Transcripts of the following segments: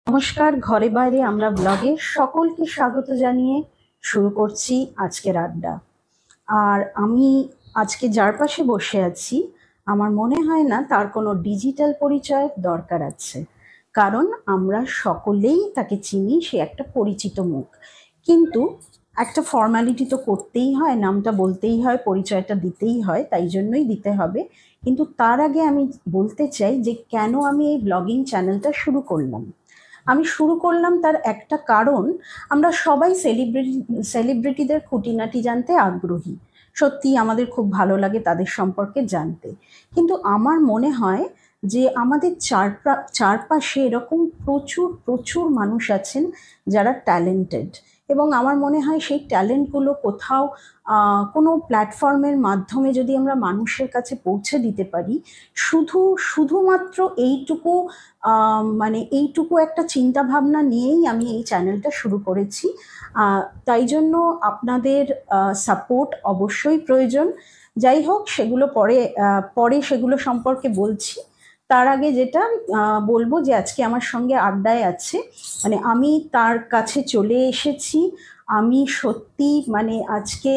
নমস্কার, ঘরে বাইরে আমরা ব্লগে সকলকে স্বাগত জানিয়ে শুরু করছি আজকের আড্ডা। আর আমি আজকে যার পাশে বসে আছি আমার মনে হয় না তার কোনো ডিজিটাল পরিচয়ের দরকার আছে, কারণ আমরা সকলেই তাকে চিনি, সে একটা পরিচিত মুখ। কিন্তু একটা ফর্মালিটি তো করতেই হয়, নামটা বলতেই হয়, পরিচয়টা দিতেই হয়, তাই জন্যই দিতে হবে। কিন্তু তার আগে আমি বলতে চাই যে কেন আমি এই ব্লগিং চ্যানেলটা শুরু করলাম। আমি শুরু করলাম তার একটা কারণ, আমরা সবাই সেলিব্রিটিদের খুঁটিনাটি জানতে আগ্রহী। সত্যি আমাদের খুব ভালো লাগে তাদের সম্পর্কে জানতে। কিন্তু আমার মনে হয় যে আমাদের চারপাশে এরকম প্রচুর প্রচুর মানুষ আছেন যারা ট্যালেন্টেড, এবং আমার মনে হয় সেই ট্যালেন্টগুলো কোথাও কোনো প্ল্যাটফর্মের মাধ্যমে যদি আমরা মানুষের কাছে পৌঁছে দিতে পারি, শুধুমাত্র এইটুকু এইটুকু একটা চিন্তা ভাবনা নিয়েই আমি এই চ্যানেলটা শুরু করেছি। তাই জন্য আপনাদের সাপোর্ট অবশ্যই প্রয়োজন। যাই হোক, সেগুলো পরে সেগুলো সম্পর্কে বলছি। তার আগে যেটা বলবো যে আজকে আমার সঙ্গে আড্ডায় আছে, আমি তার কাছে চলে এসেছি। আমি সত্যি আজকে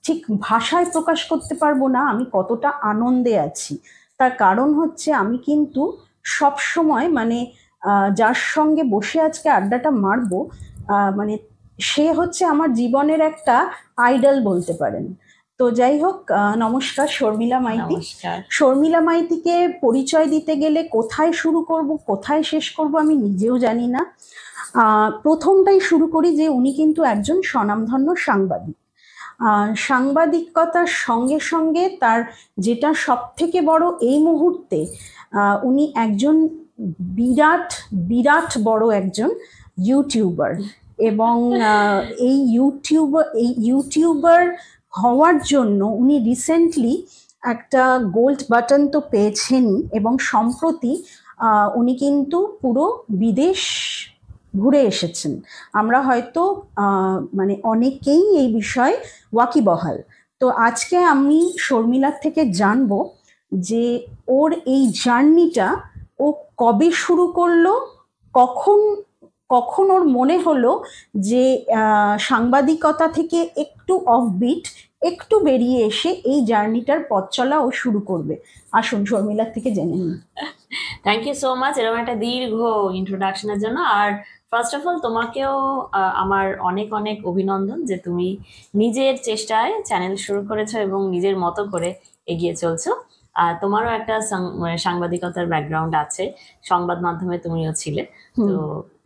ঠিক ভাষায় প্রকাশ করতে পারবো না আমি কতটা আনন্দে আছি। তার কারণ হচ্ছে আমি কিন্তু সব সময় যার সঙ্গে বসে আজকে আড্ডাটা মারবো, সে হচ্ছে আমার জীবনের একটা আইডল বলতে পারেন। তো যাই হোক, নমস্কার শর্মিলা মাইতি। শর্মিলা মাইতিকে পরিচয় দিতে গেলে কোথায় শুরু করব কোথায় শেষ করব আমি নিজেও জানি না। প্রথমটাই শুরু করি যে উনি কিন্তু একজন স্বনামধন্য সাংবাদিক। সাংবাদিকতার সঙ্গে সঙ্গে তার যেটা সব থেকে বড় এই মুহূর্তে, উনি একজন বিরাট বিরাট বড় একজন ইউটিউবার। এবং এই ইউটিউবার হওয়ার জন্য উনি রিসেন্টলি একটা গোল্ড বাটন তো পেয়েছেনই, এবং সম্প্রতি উনি কিন্তু পুরো বিদেশ ঘুরে এসেছেন। আমরা হয়তো অনেকেই এই বিষয়ে ওয়াকিবহাল। তো আজকে আমি শর্মিলার থেকে জানবো যে ওর এই জার্নিটা ও কবে শুরু করলো, কখন ওর মনে হলো যে সাংবাদিকতা থেকে একটু অফবিট, একটু বেরিয়ে এসে এই জার্নিটার পথ চলা ও শুরু করবে। আসুন শর্মিলার থেকে জেনে নিই। থ্যাংক ইউ সো মাচ এরকম একটা দীর্ঘ ইন্ট্রোডাকশনের জন্য। আর ফার্স্ট অফ অল তোমাকেও আমার অনেক অনেক অভিনন্দন যে তুমি নিজের চেষ্টায় চ্যানেল শুরু করেছো এবং নিজের মতো করে এগিয়ে চলছো। আর তোমারও একটা সাংবাদিকতার ব্যাকগ্রাউন্ড আছে, সংবাদ মাধ্যমে তুমিও ছিলে, তো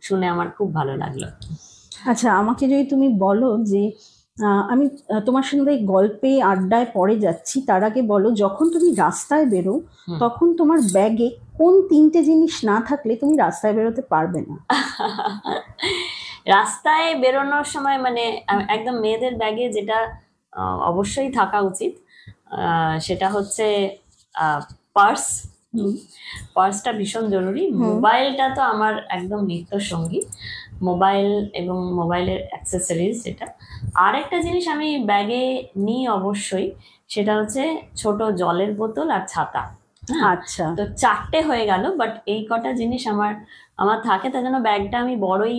শুনে আমার খুব ভালো লাগলো। আচ্ছা, আমাকে যদি তুমি বলো যে আমি তোমার সঙ্গে গল্পে আড্ডায় পরে যাচ্ছি, তার আগে বলো যখন তুমি রাস্তায় বেরো তখন তোমার ব্যাগে কোন তিনটে জিনিস না থাকলে তুমি রাস্তায় বেরোতে পারবে না? রাস্তায় বেরোনোর সময় একদম মেয়েদের ব্যাগে যেটা অবশ্যই থাকা উচিত সেটা হচ্ছে পার্স। পার্সটা ভীষণ জরুরি। মোবাইলটা তো আমার একদম নিত্য সঙ্গী, মোবাইল এবং মোবাইলের অ্যাক্সেসরিজ যেটা। আর একটা জিনিস আমি ব্যাগে নিই অবশ্যই, সেটা হচ্ছে ছোট জলের বোতল আর ছাতা। আচ্ছা, তো চারটে হয়ে গেল, বাট এই কটা জিনিস আমার থাকে, তার জন্য ব্যাগটা আমি বড়ই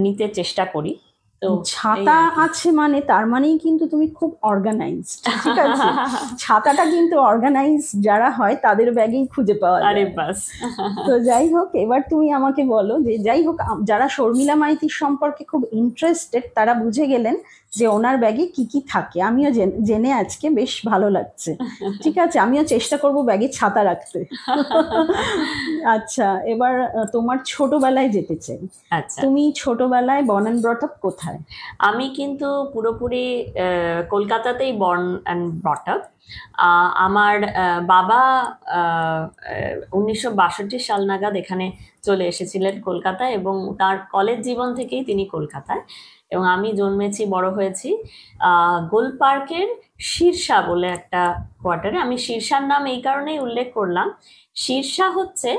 নিতে চেষ্টা করি। তো ছাতা আছে তার মানেই কিন্তু তুমি খুব অর্গানাইজড, ঠিক আছে? ছাতাটা কিন্তু অর্গানাইজ যারা হয় তাদের ব্যাগেই খুঁজে পাওয়া যায়। আরে বাস। তো যাই হোক, এবার তুমি আমাকে বলো যে যাই হোক, যারা শর্মিলা মাইতির সম্পর্কে খুব ইন্টারেস্টেড তারা বুঝে গেলেন যে ওনার ব্যাগে কি কি থাকে। আমিও জেনে আজকে বেশ ভালো লাগছে। ঠিক আছে, আমিও চেষ্টা করব ব্যাগে ছাতা রাখতে। আচ্ছা, এবার তোমার ছোটবেলায় যেতে চাই। আচ্ছা, তুমি ছোটবেলায় বর্ন অ্যান্ড ব্রট আপ কোথায়? আমি কিন্তু পুরোপুরি কলকাতাতেই বর্ন অ্যান্ড ব্রট আপ। আমার বাবা 1962 সাল নাগাদ এখানে চলে এসেছিলেন কলকাতায়, এবং তার কলেজ জীবন থেকেই তিনি কলকাতায়। এবং আমি জন্মেছি বড় হয়েছি গোল পার্কের শীর্ষা বলে একটা কোয়ার্টারে। আমি শীর্ষার নাম এই কারণেই উল্লেখ করলাম, শীর্ষা হচ্ছে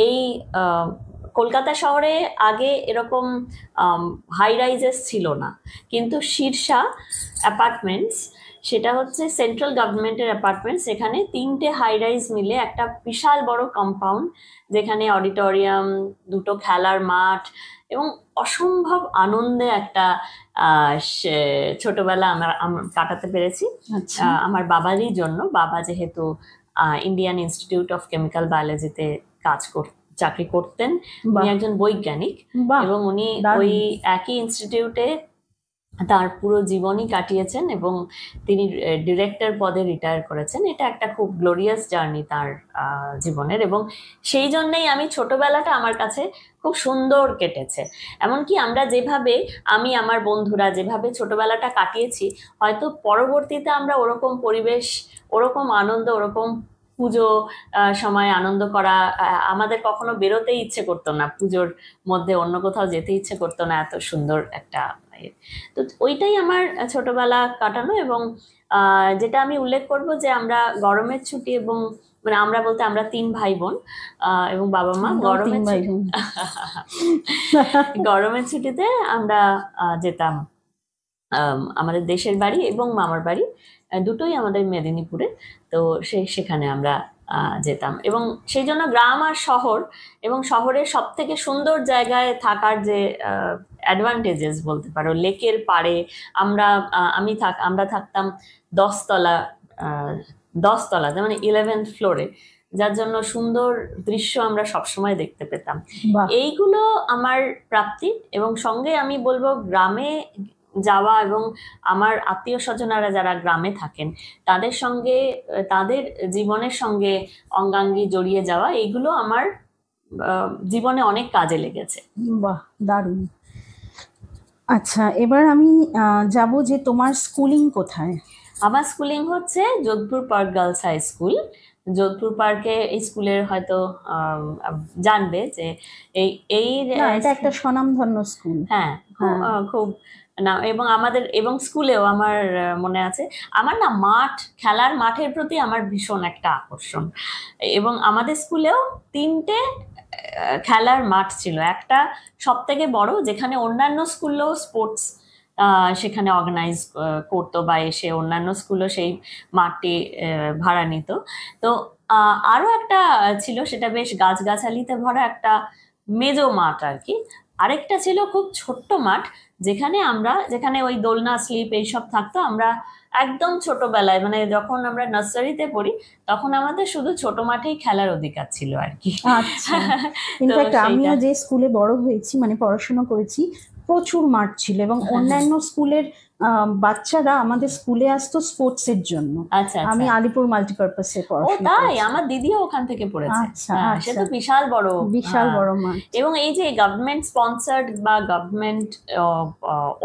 এই কলকাতা শহরে আগে এরকম হাই রাইজেস ছিল না, কিন্তু শীর্ষা অ্যাপার্টমেন্টস সেটা হচ্ছে সেন্ট্রাল গভর্নমেন্টের অ্যাপার্টমেন্ট। সেখানে 3টে হাই রাইজ মিলে একটা বিশাল বড় কম্পাউন্ড, যেখানে অডিটোরিয়াম, 2টো খেলার মাঠ এবং অসম্ভব আনন্দে একটা ছোটবেলা আমরা কাটাতে পেরেছি। আচ্ছা, আমার বাবারই জন্য। বাবা যেহেতু ইন্ডিয়ান ইনস্টিটিউট অফ কেমিক্যাল বায়োলজিতে চাকরি করতেন, উনি বাহ একজন বৈজ্ঞানিক, বাহ, এবং উনি দারুণ। ওই একই ইনস্টিটিউটে তার পুরো জীবনই কাটিয়েছেন এবং তিনি ডিরেক্টর পদে রিটায়ার করেছেন। এটা একটা খুব গ্লোরিয়াস জার্নি তার জীবনের, এবং সেই জন্যই আমি ছোটবেলাটা আমার কাছে খুব সুন্দর কেটেছে। এমনকি আমরা যেভাবে, আমি আমার বন্ধুরা যেভাবে ছোটবেলাটা কাটিয়েছি, হয়তো পরবর্তীতে আমরা ওরকম পরিবেশ, ওরকম আনন্দ, ওরকম পুজো সময় আনন্দ করা, আমাদের কখনো বেরোতেই ইচ্ছে করতো না, পুজোর মধ্যে অন্য কোথাও যেতে ইচ্ছে করতো না, এত সুন্দর একটা। তো ওইটাই আমার ছোটবেলা কাটানো। এবং যেটা আমি উল্লেখ করব যে আমরা গরমের ছুটি, এবং মানে আমরা বলতে আমরা 3 ভাই বোন এবং বাবা মা, গরমের ছুটি গরমের ছুটিতে আমরা যেতাম আমাদের দেশের বাড়ি এবং মামার বাড়ি, দুটোই আমাদের মেদিনীপুরে। তো সেখানে আমরা যেতাম, এবং সেই জন্য গ্রাম আর শহর, এবং শহরের সব থেকে সুন্দর জায়গায় থাকার যে অ্যাডভান্টেজেস বলতে পারো, লেকের পাড়ে আমরা থাকতাম 10তলাতে, মানে 11th ফ্লোরে, যার জন্য সুন্দর দৃশ্য আমরা সবসময় দেখতে পেতাম। এইগুলো আমার প্রাপ্তি। এবং সঙ্গে আমি বলবো গ্রামে যাওয়া এবং আমার আত্মীয় স্বজনেরা যারা গ্রামে থাকেন তাদের সঙ্গে, তাদের জীবনের সঙ্গে অঙ্গাঙ্গি জড়িয়ে যাওয়া, এইগুলো আমার জীবনে অনেক কাজে লেগেছে। বাহ, দারুণ। আচ্ছা, এবার আমি যাব যে তোমার স্কুলিং কোথায়? আমার স্কুলিং হচ্ছে Jodhpur park girls high school. Jodhpur পার্কে এই স্কুলের হয়তো জানবে যে এটা একটা স্বনামধন্য স্কুল। হ্যাঁ, খুব না, এবং এবং স্কুলেও আমার মনে আছে, আমার না খেলার মাঠের প্রতি আমার ভীষণ একটা আকর্ষণ। এবং আমাদের স্কুলেও 3টে খেলার মাঠ ছিল। একটা সব থেকে বড়, যেখানে অন্যান্য স্কুলেও স্পোর্টস সেখানে অর্গানাইজ করতো, বা এসে অন্যান্য স্কুলও সেই মাঠটি ভাড়া নিত। তো আরও একটা ছিল, সেটা বেশ গাছগাছালিতে ভরা একটা মেজো মাঠ আর কি। আরেকটা ছিল খুব ছোট্ট মাঠ, যেখানে ওই দোলনা, স্লিপ এইসব থাকতো। আমরা একদম ছোটবেলায়, মানে যখন আমরা নার্সারিতে পড়ি, তখন আমাদের শুধু ছোট মাঠেই খেলার অধিকার ছিল আর কি। আচ্ছা, ইনফ্যাক্ট আমিও যে স্কুলে বড় হয়েছি, মানে পড়াশোনা করেছি, প্রচুর মাঠ ছিল, এবং অন্যান্য স্কুলের বাচ্চারা আমাদের স্কুলে আসতো স্পোর্টস এর জন্য। আচ্ছা, আমি আলিপুর মাল্টিপারপাসে পড়াশোনা করেছি। আমার দিদিও ওখান থেকে পড়েছে। আচ্ছা, সে তো বিশাল বড় মাঠ। এবং এই যে গভর্নমেন্ট স্পন্সার্ড বা গভর্নমেন্ট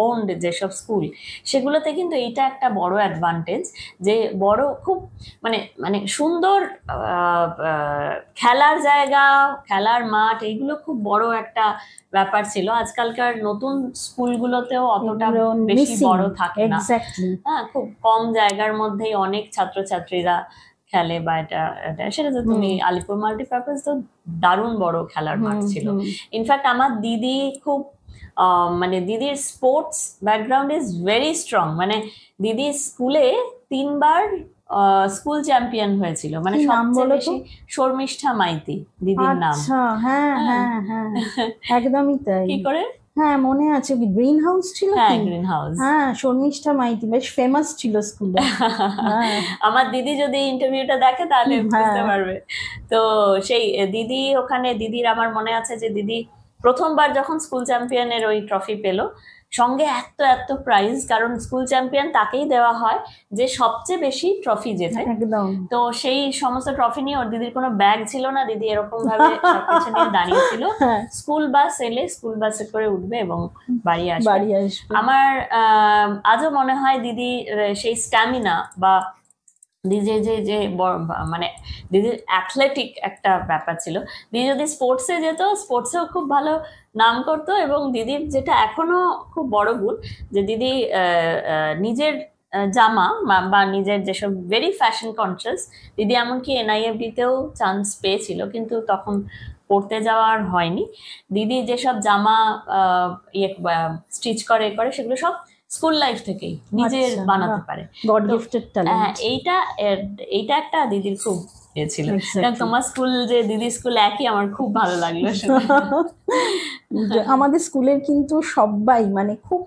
ওন্ড যেসব স্কুল, সেগুলোতে কিন্তু এইটা একটা বড় অ্যাডভান্টেজ, যে বড় খুব মানে সুন্দর খেলার জায়গা, খেলার মাঠ, এইগুলো খুব বড় একটা ব্যাপার ছিল। আজকালকার নতুন স্কুলগুলোতেও অতটা বেশি বড় থাকে না। হ্যাঁ, খুব কম জায়গার মধ্যেই অনেক ছাত্রছাত্রীরা খেলে, বা সেটা তো তুমি আলিপুর মাল্টিপারপাস তো দারুণ বড় খেলার মাঠ ছিল। ইনফ্যাক্ট আমার দিদি খুব দিদির sports background is very strong. মানে দিদি স্কুলে 3বার স্কুল চ্যাম্পিয়ন হয়েছিল। মানে সবচেয়ে বেশি শর্মিষ্ঠা মাইতি দিদির নাম। একদমই তাই। কি করে? হ্যাঁ, মনে আছে, গ্রিন হাউস ছিল। হ্যাঁ, গ্রিন হাউস। হ্যাঁ, শর্মিষ্ঠা মাইতি বেশ ফেমাস ছিল স্কুলে। আমার দিদি যদি ইন্টারভিউটা দেখে তাহলে বুঝতে পারবে। তো সেই দিদি ওখানে, দিদির আমার মনে আছে যে দিদি প্রথমবার যখন স্কুল চ্যাম্পিয়নের ওই ট্রফি পেলো, সঙ্গে এত প্রাইজ, কারণ স্কুল চ্যাম্পিয়ন তাকেই দেওয়া হয় যে সবচেয়ে বেশি ট্রফি জেতে। তো সেই সমস্ত ট্রফি নিয়ে ওর দিদির কোনো ব্যাগ ছিল না, দিদি এরকম ভাবে সবকিছু নিয়ে দাঁড়িয়েছিল। স্কুল বাস এলে স্কুল বাসে করে উঠবে এবং বাড়ি আসবে। আমার আজও মনে হয় দিদি সেই স্ট্যামিনা বা দিদির যে মানে দিদির অ্যাথলেটিক একটা ব্যাপার ছিল। দিদি যদি স্পোর্টসে যেত, স্পোর্টসেও খুব ভালো নাম করতো। এবং দিদির যেটা এখনো খুব বড় গুণ, যে দিদি নিজের জামা বা নিজের যেসব ভেরি ফ্যাশন কনসিয়াস, দিদি এমনকি NIFD-তেও চান্স পেয়েছিল, কিন্তু তখন পড়তে যাওয়ার হয়নি। দিদি যেসব জামা স্টিচ করে সেগুলো সব স্কুল লাইফ থেকেই নিজের আচ্ছা, বানাতে বাহ। পারে। গড তো, গিফটেড ট্যালেন্ট। হ্যাঁ, এইটা একটা দিদির খুব ছিল। Exactly. কারণ তোমার স্কুল যে দিদির স্কুল একই, আমার খুব ভালো লাগলো শুনে। আমাদের স্কুলের কিন্তু সবাই মানে খুব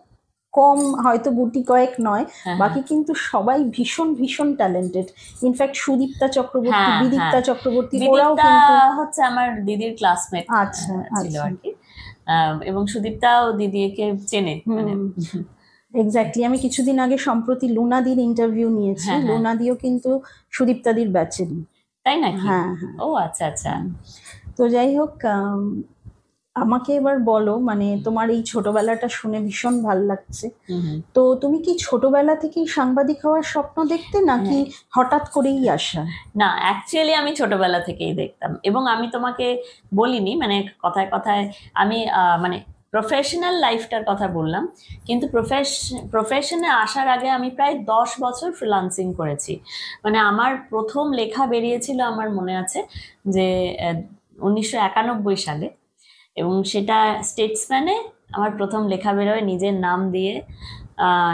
কম, হয়তো গুটি কয়েক নয়, হ্যাঁ, বাকি কিন্তু সবাই ভীষণ ভীষণ ট্যালেন্টেড। ইনফ্যাক্ট সুদীপ্তা চক্রবর্তী, হ্যাঁ, বিদীপ্তা হ্যাঁ। চক্রবর্তী, ওরাও বিদীপ্তা কিন্তু। হচ্ছে আমার দিদির ক্লাসমেট আচ্ছা ছিল আচ্ছা। আর কি। এবং সুদীপ্তাও দিদিকে চেনে মানে। এক্স্যাক্টলি। আমি কিছুদিন আগে সম্প্রতি লুনাদির ইন্টারভিউ নিয়েছি। হ্যাঁ, হ্যাঁ। লুনাদিও কিন্তু সুদীপ্তাদির ব্যাচেরই। তাই নাকি? হ্যাঁ হ্যাঁ। ও আচ্ছা আচ্ছা। তো যাই হোক, আমাকে এবার বলো, মানে তোমার এই ছোটবেলাটা শুনে ভীষণ ভাল লাগছে। তো তুমি কি ছোটবেলা থেকেই সাংবাদিক হওয়ার স্বপ্ন দেখতে, নাকি হঠাৎ করেই আসা? না, অ্যাকচুয়ালি আমি ছোটবেলা থেকেই দেখতাম, এবং আমি তোমাকে বলিনি মানে কথায় কথায় আমি মানে প্রফেশনাল লাইফটার কথা বললাম, কিন্তু প্রফেশনে আসার আগে আমি প্রায় 10 বছর ফ্রিল্যান্সিং করেছি। মানে আমার প্রথম লেখা বেরিয়েছিল আমার মনে আছে যে 1991 সালে, এবং সেটা স্টেটসম্যানে আমার প্রথম লেখা বেরোয় নিজের নাম দিয়ে।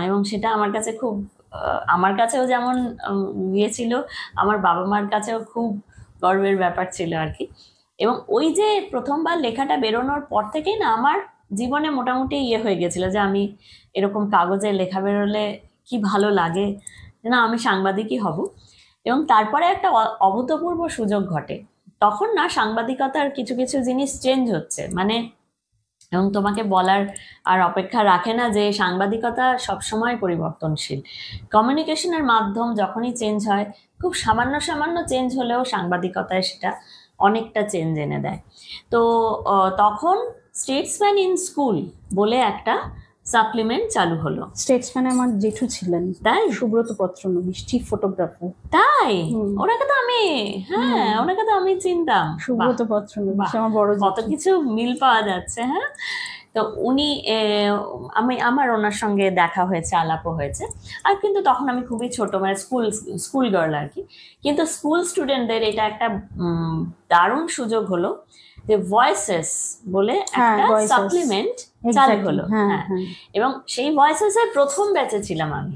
এবং সেটা আমার কাছে খুব, আমার কাছেও যেমন ছিল, আমার বাবা মার কাছেও খুব গর্বের ব্যাপার ছিল আর কি। এবং ওই যে প্রথমবার লেখাটা বেরোনোর পর থেকেই না আমার জীবনে মোটামুটি হয়ে গেছিল যে আমি এরকম কাগজে লেখা বেরোলে কি ভালো লাগে, না আমি সাংবাদিকই হব। এবং তারপরে একটা অভূতপূর্ব সুযোগ ঘটে। তখন না সাংবাদিকতার কিছু কিছু জিনিস চেঞ্জ হচ্ছে মানে, এবং তোমাকে বলার আর অপেক্ষা রাখে না যে সাংবাদিকতা সবসময় পরিবর্তনশীল। কমিউনিকেশনের মাধ্যম যখনই চেঞ্জ হয়, খুব সামান্য সামান্য চেঞ্জ হলেও সাংবাদিকতায় সেটা অনেকটা চেঞ্জ এনে দেয়। তো তখন স্টেটসম্যান ইন স্কুল বলে একটা সাপ্লিমেন্ট চালু হলো। স্টেটসম্যানে আমার জেঠু ছিলেন, তাই? Subrata Patranabi, chief photographer. তাই? ওনাকে তো আমি, হ্যাঁ, ওনাকে তো আমি চিনতাম। সুব্রত পত্রনবী আমার বড় কত কিছু মিল পাওয়া যাচ্ছে। হ্যাঁ, তো উনি আমার ওনার সঙ্গে দেখা হয়েছে, আলাপও হয়েছে। আর কিন্তু তখন আমি খুবই ছোট, মানে স্কুল গার্ল আর কি। কিন্তু স্কুল স্টুডেন্টদের এটা একটা দারুণ সুযোগ হলো যে ভয়েসেস বলে একটা সাপ্লিমেন্ট চালু হলো। হ্যাঁ, এবং সেই ভয়েসেস এর প্রথম ব্যাচে ছিলাম আমি।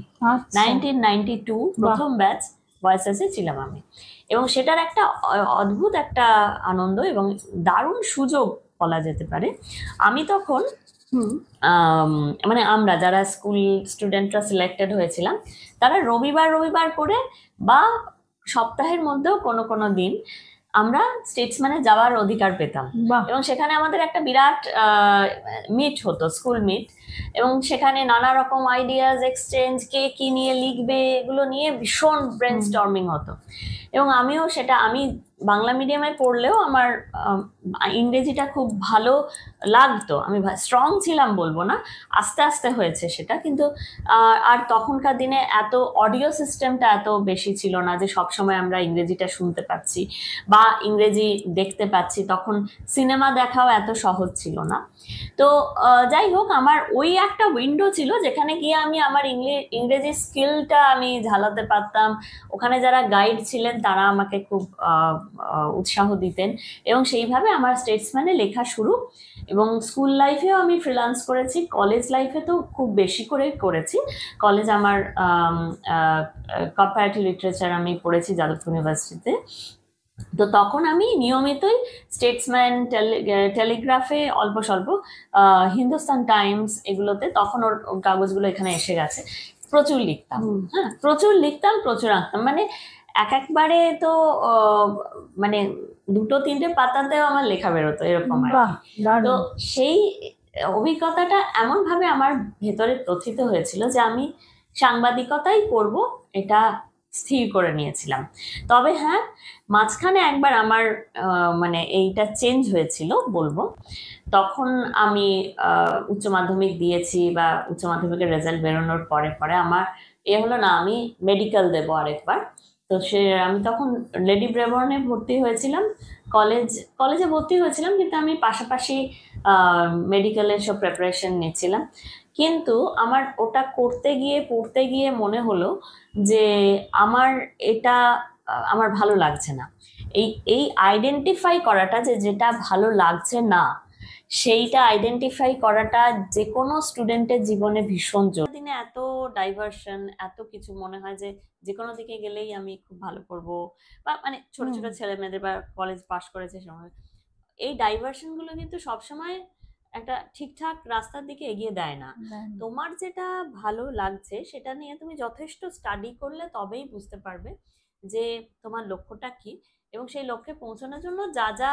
1992 প্রথম ব্যাচ ভয়েসেসে ছিলাম আমি। এবং সেটার একটা অদ্ভুত একটা আনন্দ এবং দারুণ সুযোগ বলা যেতে পারে। আমি তখন মানে আমরা যারা স্কুল স্টুডেন্টরা সিলেক্টেড হয়েছিলাম, তারা রবিবার করে বা সপ্তাহের মধ্যেও কোনো কোনো দিন আমরা স্টেটসম্যানে যাওয়ার অধিকার পেতাম। এবং সেখানে আমাদের একটা বিরাট মিট হতো, স্কুল মিট, এবং সেখানে নানা রকম আইডিয়াস এক্সচেঞ্জ, কে কি নিয়ে লিখবে এগুলো নিয়ে ভীষণ ব্রেনস্টর্মিং হতো। এবং আমিও সেটা, আমি বাংলা মিডিয়ামে পড়লেও আমার ইংরেজিটা খুব ভালো লাগতো। আমি স্ট্রং ছিলাম বলবো না, আস্তে আস্তে হয়েছে সেটা। কিন্তু আর তখনকার দিনে এত অডিও সিস্টেমটা এত বেশি ছিল না যে সবসময় আমরা ইংরেজিটা শুনতে পাচ্ছি বা ইংরেজি দেখতে পাচ্ছি। তখন সিনেমা দেখাও এত সহজ ছিল না। তো যাই হোক, আমার ওই একটা উইন্ডো ছিল যেখানে গিয়ে আমি আমার ইংরেজি স্কিলটা আমি ঝালাতে পারতাম। ওখানে যারা গাইড ছিলেন তারা আমাকে খুব উৎসাহ দিতেন, এবং সেইভাবে আমার স্টেটসম্যানে লেখা শুরু। এবং স্কুল লাইফেও আমি ফ্রিল্যান্স করেছি, কলেজ লাইফে তো খুব বেশি করেই করেছি। কলেজ আমার কম্পারেটিভ লিটারেচার আমি পড়েছি যাদবপুর ইউনিভার্সিটিতে। তো তখন আমি নিয়মিতই স্টেটসম্যান, টেলিগ্রাফে, অল্প স্বল্প হিন্দুস্তান টাইমস, এগুলোতে তখন ওর কাগজগুলো এখানে এসে গেছে, প্রচুর লিখতাম। হ্যাঁ, প্রচুর লিখতাম, প্রচুর আঁকতাম। মানে একবারে তো মানে 2-3টে পাতাতেও আমার লেখা বেরোতো এরকম। তো সেই অভিজ্ঞতাটা এমন ভাবে আমার ভেতরে প্রথিত হয়েছিল যে আমি সাংবাদিকতাই করব, এটা স্থির করে নিয়েছিলাম। তবে হ্যাঁ, মাঝখানে একবার আমার মানে এইটা চেঞ্জ হয়েছিল বলবো। তখন আমি উচ্চ মাধ্যমিক দিয়েছি বা উচ্চ মাধ্যমিকের রেজাল্ট বেরোনোর পরে পরে আমার হলো না, আমি মেডিকেল দেবো আরেকবার। তো আমি তখন লেডি ব্রেবর্নে ভর্তি হয়েছিলাম, কলেজে ভর্তি হয়েছিলাম, কিন্তু আমি পাশাপাশি মেডিকেলের সব প্রিপারেশন নিচ্ছিলাম। কিন্তু আমার ওটা পড়তে গিয়ে মনে হলো যে এটা আমার ভালো লাগছে না। এই আইডেন্টিফাই করাটা যে যেটা ভালো লাগছে না, সেইটা আইডেন্টিফাই করাটা যে কোনো স্টুডেন্টের জীবনে ভীষণ জরুরি। দিনে এত ডাইভার্সন, এত কিছু মনে হয় যে যে কোনো দিকে গেলেই আমি খুব ভালো করবো, বা মানে ছোট ছোট ছেলে মেয়েদের বা কলেজ পাশ করেছে সময়, এই ডাইভার্সন গুলো কিন্তু সবসময় একটা ঠিকঠাক রাস্তার দিকে এগিয়ে দেয় না। তোমার যেটা ভালো লাগছে সেটা নিয়ে তুমি যথেষ্ট স্টাডি করলে তবেই বুঝতে পারবে যে তোমার লক্ষ্যটা কি, এবং সেই লক্ষ্যে পৌঁছানোর জন্য যা যা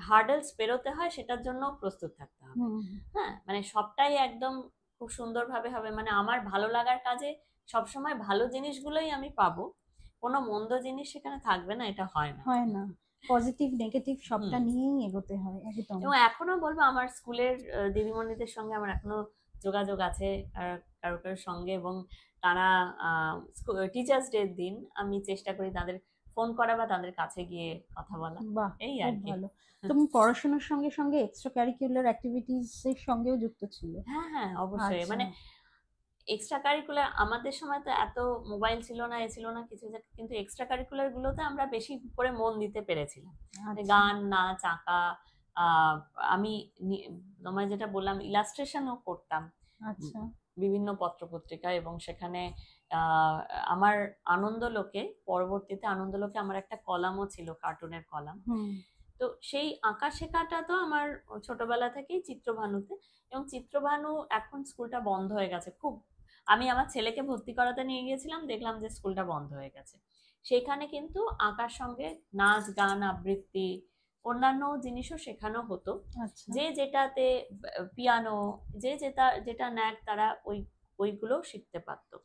হার্ডেলস পেরোতে হয় সেটার জন্য প্রস্তুত থাকতে হবে। হ্যাঁ, মানে সবটাই একদম খুব সুন্দরভাবে হবে, মানে আমার ভালো লাগার কাজে সবসময় ভালো জিনিসগুলোই আমি পাবো, কোনো মন্দ জিনিস সেখানে থাকবে না, এটা হয় না। পজিটিভ নেগেটিভ সবটা নিয়েই এগোতে হয় একদম। এবং এখনো বলবো আমার স্কুলের দিদিমণিদের সঙ্গে আমার এখনো যোগাযোগ আছে কারো কারোর সঙ্গে, এবং তারা টিচার্স ডের দিন আমি চেষ্টা করি তাদের ফোন করা বা তাদের কাছে গিয়ে কথা বলা। বাহ, এই আর কি। ভালো। তুমি পড়াশোনার সঙ্গে সঙ্গে এক্সট্রা কারিকুলার অ্যাক্টিভিটিস এর সঙ্গেও যুক্ত ছিলে? হ্যাঁ হ্যাঁ, অবশ্যই। মানে এক্সট্রা কারিকুলার আমাদের সময় তো এত মোবাইল ছিল না, এ ছিল না কিছু, কিন্তু এক্সট্রা কারিকুলার গুলোতে আমরা বেশি করে মন দিতে পেরেছিলাম। গান, নাচ, আঁকা, আমি তোমায় যেটা বললাম ইলাস্ট্রেশনও করতাম বিভিন্ন পত্রপত্রিকায়, এবং সেখানে আমার আনন্দলোকে, পরবর্তীতে আনন্দলোকে আমার একটা কলামও ছিল, কার্টুনের কলাম। তো সেই আঁকা শেখাটা তো আমার ছোটবেলা থেকেই চিত্রভানুতে, এবং চিত্রভানু এখন স্কুলটা বন্ধ হয়ে গেছে। খুব, আমি আমার ছেলেকে ভর্তি করাতে নিয়ে গিয়েছিলাম, দেখলাম যে স্কুলটা বন্ধ হয়ে গেছে। সেখানে কিন্তু আঁকার সঙ্গে নাচ, গান, আবৃত্তি, অন্যান্য জিনিসও শেখানো হতো। যে যেটাতে পিয়ানো, যে যেটা ন্যাক তারা ওইগুলো শিখতে পারতো।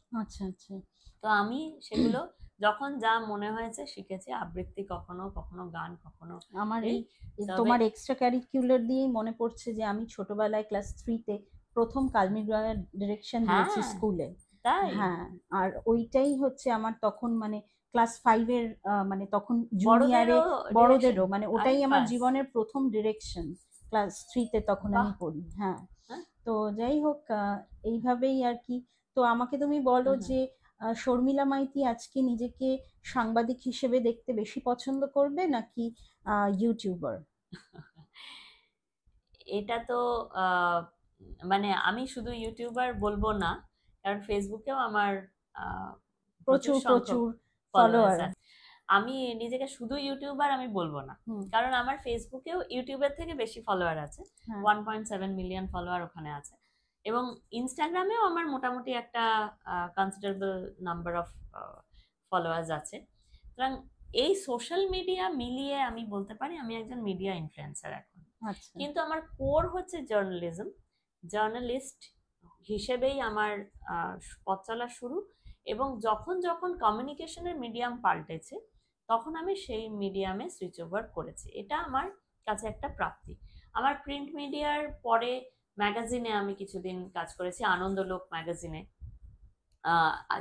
তো আমি সেগুলো যখন যা মনে হয়েছে শিখেছি, আবৃত্তি কখনো কখনো, গান কখনো। আমার এই তোমার এক্সট্রা কারিকুলার দিয়েই মনে পড়ছে যে আমি ছোটবেলায় ক্লাস 3 তে প্রথম কালমি গ্রামের ডিরেকশন দিয়েছি স্কুলে। হ্যাঁ, আর ওইটাই হচ্ছে আমার তখন মানে ক্লাস 5 এর মানে তখন জুনিয়রে বড়দেরও, মানে ওটাই আমার জীবনের প্রথম ডিরেকশন ক্লাস 3 তে তখন আমি পড়ি। হ্যাঁ, তো যাই হোক, এইভাবেই আর কি। তো আমাকে তুমি বলো যে শর্মিলা মাইতি আজকে নিজেকে সাংবাদিক হিসেবে দেখতে বেশি পছন্দ করবে নাকি ইউটিউবার? এটা তো মানে আমি শুধু ইউটিউবার বলবো না, কারণ ফেসবুকেও আমার প্রচুর ফলোয়ার। আমি নিজেকে শুধু ইউটিউবার আমি বলবো না, কারণ আমার ফেসবুকেও ইউটিউবের থেকে বেশি ফলোয়ার আছে, 1.7 মিলিয়ন ফলোয়ার ওখানে আছে, এবং ইনস্টাগ্রামেও আমার মোটামুটি একটা কনসিডারেবল নাম্বার অফ ফলোয়ার্স আছে। সুতরাং এই সোশ্যাল মিডিয়া মিলিয়ে আমি বলতে পারি আমি একজন মিডিয়া ইনফ্লুয়েন্সার এখন। কিন্তু আমার কোর হচ্ছে জার্নালিজম, জার্নালিস্ট হিসেবেই আমার পথ চলা শুরু, এবং যখন যখন কমিউনিকেশনের মিডিয়াম পাল্টেছে তখন আমি সেই মিডিয়ামে সুইচ ওভার করেছি। এটা আমার কাছে একটা প্রাপ্তি। আমার প্রিন্ট মিডিয়ার পরে ম্যাগাজিনে আমি কিছুদিন কাজ করেছি, আনন্দলোক ম্যাগাজিনে।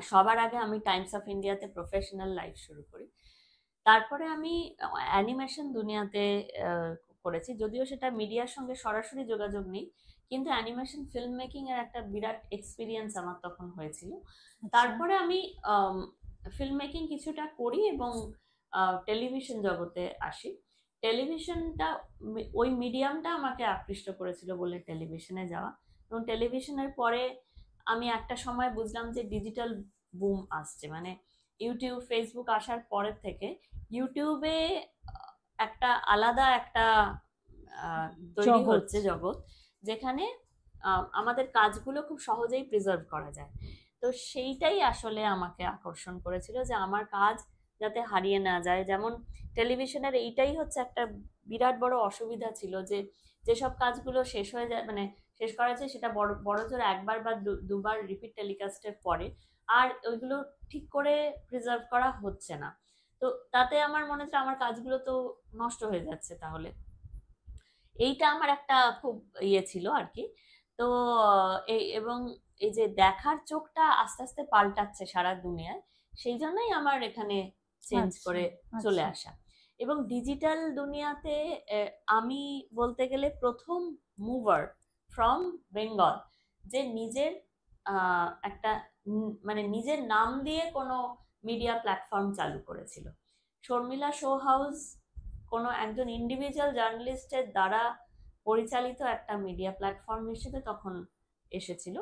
সবার আগে আমি টাইমস অফ ইন্ডিয়াতে প্রফেশনাল লাইফ শুরু করি, তারপরে আমি অ্যানিমেশন দুনিয়াতে করেছি, যদিও সেটা মিডিয়ার সঙ্গে সরাসরি যোগাযোগ নেই, কিন্তু অ্যানিমেশন ফিল্ম মেকিং এর একটা বিরাট এক্সপিরিয়েন্স আমার তখন হয়েছিল। তারপরে আমি ফিল্ম মেকিং কিছুটা করি এবং টেলিভিশন জগতে আসি। টেলিভিশনটা, ওই মিডিয়ামটা আমাকে আকৃষ্ট করেছিল বলে টেলিভিশনে যাওয়া, এবং টেলিভিশনের পরে আমি একটা সময় বুঝলাম যে ডিজিটাল বুম আসছে, মানে ইউটিউব, ফেসবুক আসার পরের থেকে ইউটিউবে একটা আলাদা একটা তৈরি হচ্ছে জগৎ, যেখানে আমাদের কাজগুলো খুব সহজেই প্রিজার্ভ করা যায়। তো সেইটাই আসলে আমাকে আকর্ষণ করেছিল, যে আমার কাজ যাতে হারিয়ে না যায়। যেমন টেলিভিশনের এইটাই হচ্ছে একটা বিরাট বড় অসুবিধা ছিল, যে যেসব কাজগুলো শেষ হয়ে যায়, মানে শেষ করা যায় সেটা বড় জোর একবার বা দুবার রিপিট টেলিকাস্টের পরে, আর ওইগুলো ঠিক করে প্রিজার্ভ করা হচ্ছে না। তো তাতে আমার মনে হচ্ছে আমার কাজগুলো তো নষ্ট হয়ে যাচ্ছে, তাহলে এইটা আমার একটা খুব ইয়ে ছিল আর কি। তো এবং এই যে দেখার চোখটা আস্তে আস্তে পাল্টাচ্ছে সারা দুনিয়ায়, সেই জন্যই আমার এখানে চেঞ্জ করে চলে আসা। এবং ডিজিটাল দুনিয়াতে আমি বলতে গেলে প্রথম মুভার ফ্রম বেঙ্গল, যে নিজের একটা মানে নিজের নাম দিয়ে কোনো মিডিয়া প্ল্যাটফর্ম চালু করেছিল। শর্মিলা শো হাউস কোনো একজন ইন্ডিভিজুয়াল জার্নালিস্টের দ্বারা পরিচালিত একটা মিডিয়া প্ল্যাটফর্ম হিসেবে তখন এসেছিল,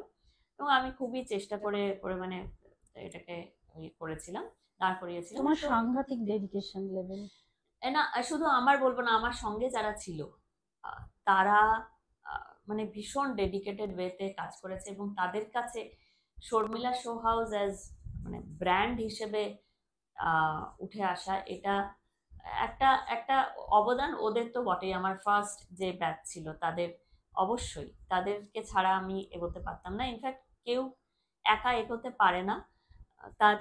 এবং আমি খুবই চেষ্টা করে করে মানে এটাকে করেছিলাম, দাঁড় করিয়েছিলাম। তোমার সাংঘাতিক ডেডিকেশন লেভেল। না শুধু আমার বলবো না, আমার সঙ্গে যারা ছিল তারা মানে ভীষণ ডেডিকেটেড ওয়েতে কাজ করেছে, এবং তাদের কাছে শর্মিলা শো হাউস অ্যাজ মানে ব্র্যান্ড হিসেবে উঠে আসা, এটা একটা একটা অবদান ওদের তো বটেই। আমার ফার্স্ট যে ব্যাচ ছিল তাদের, অবশ্যই তাদেরকে ছাড়া আমি এগোতে পারতাম না। ইনফ্যাক্ট কেউ একা এগোতে পারে না, তার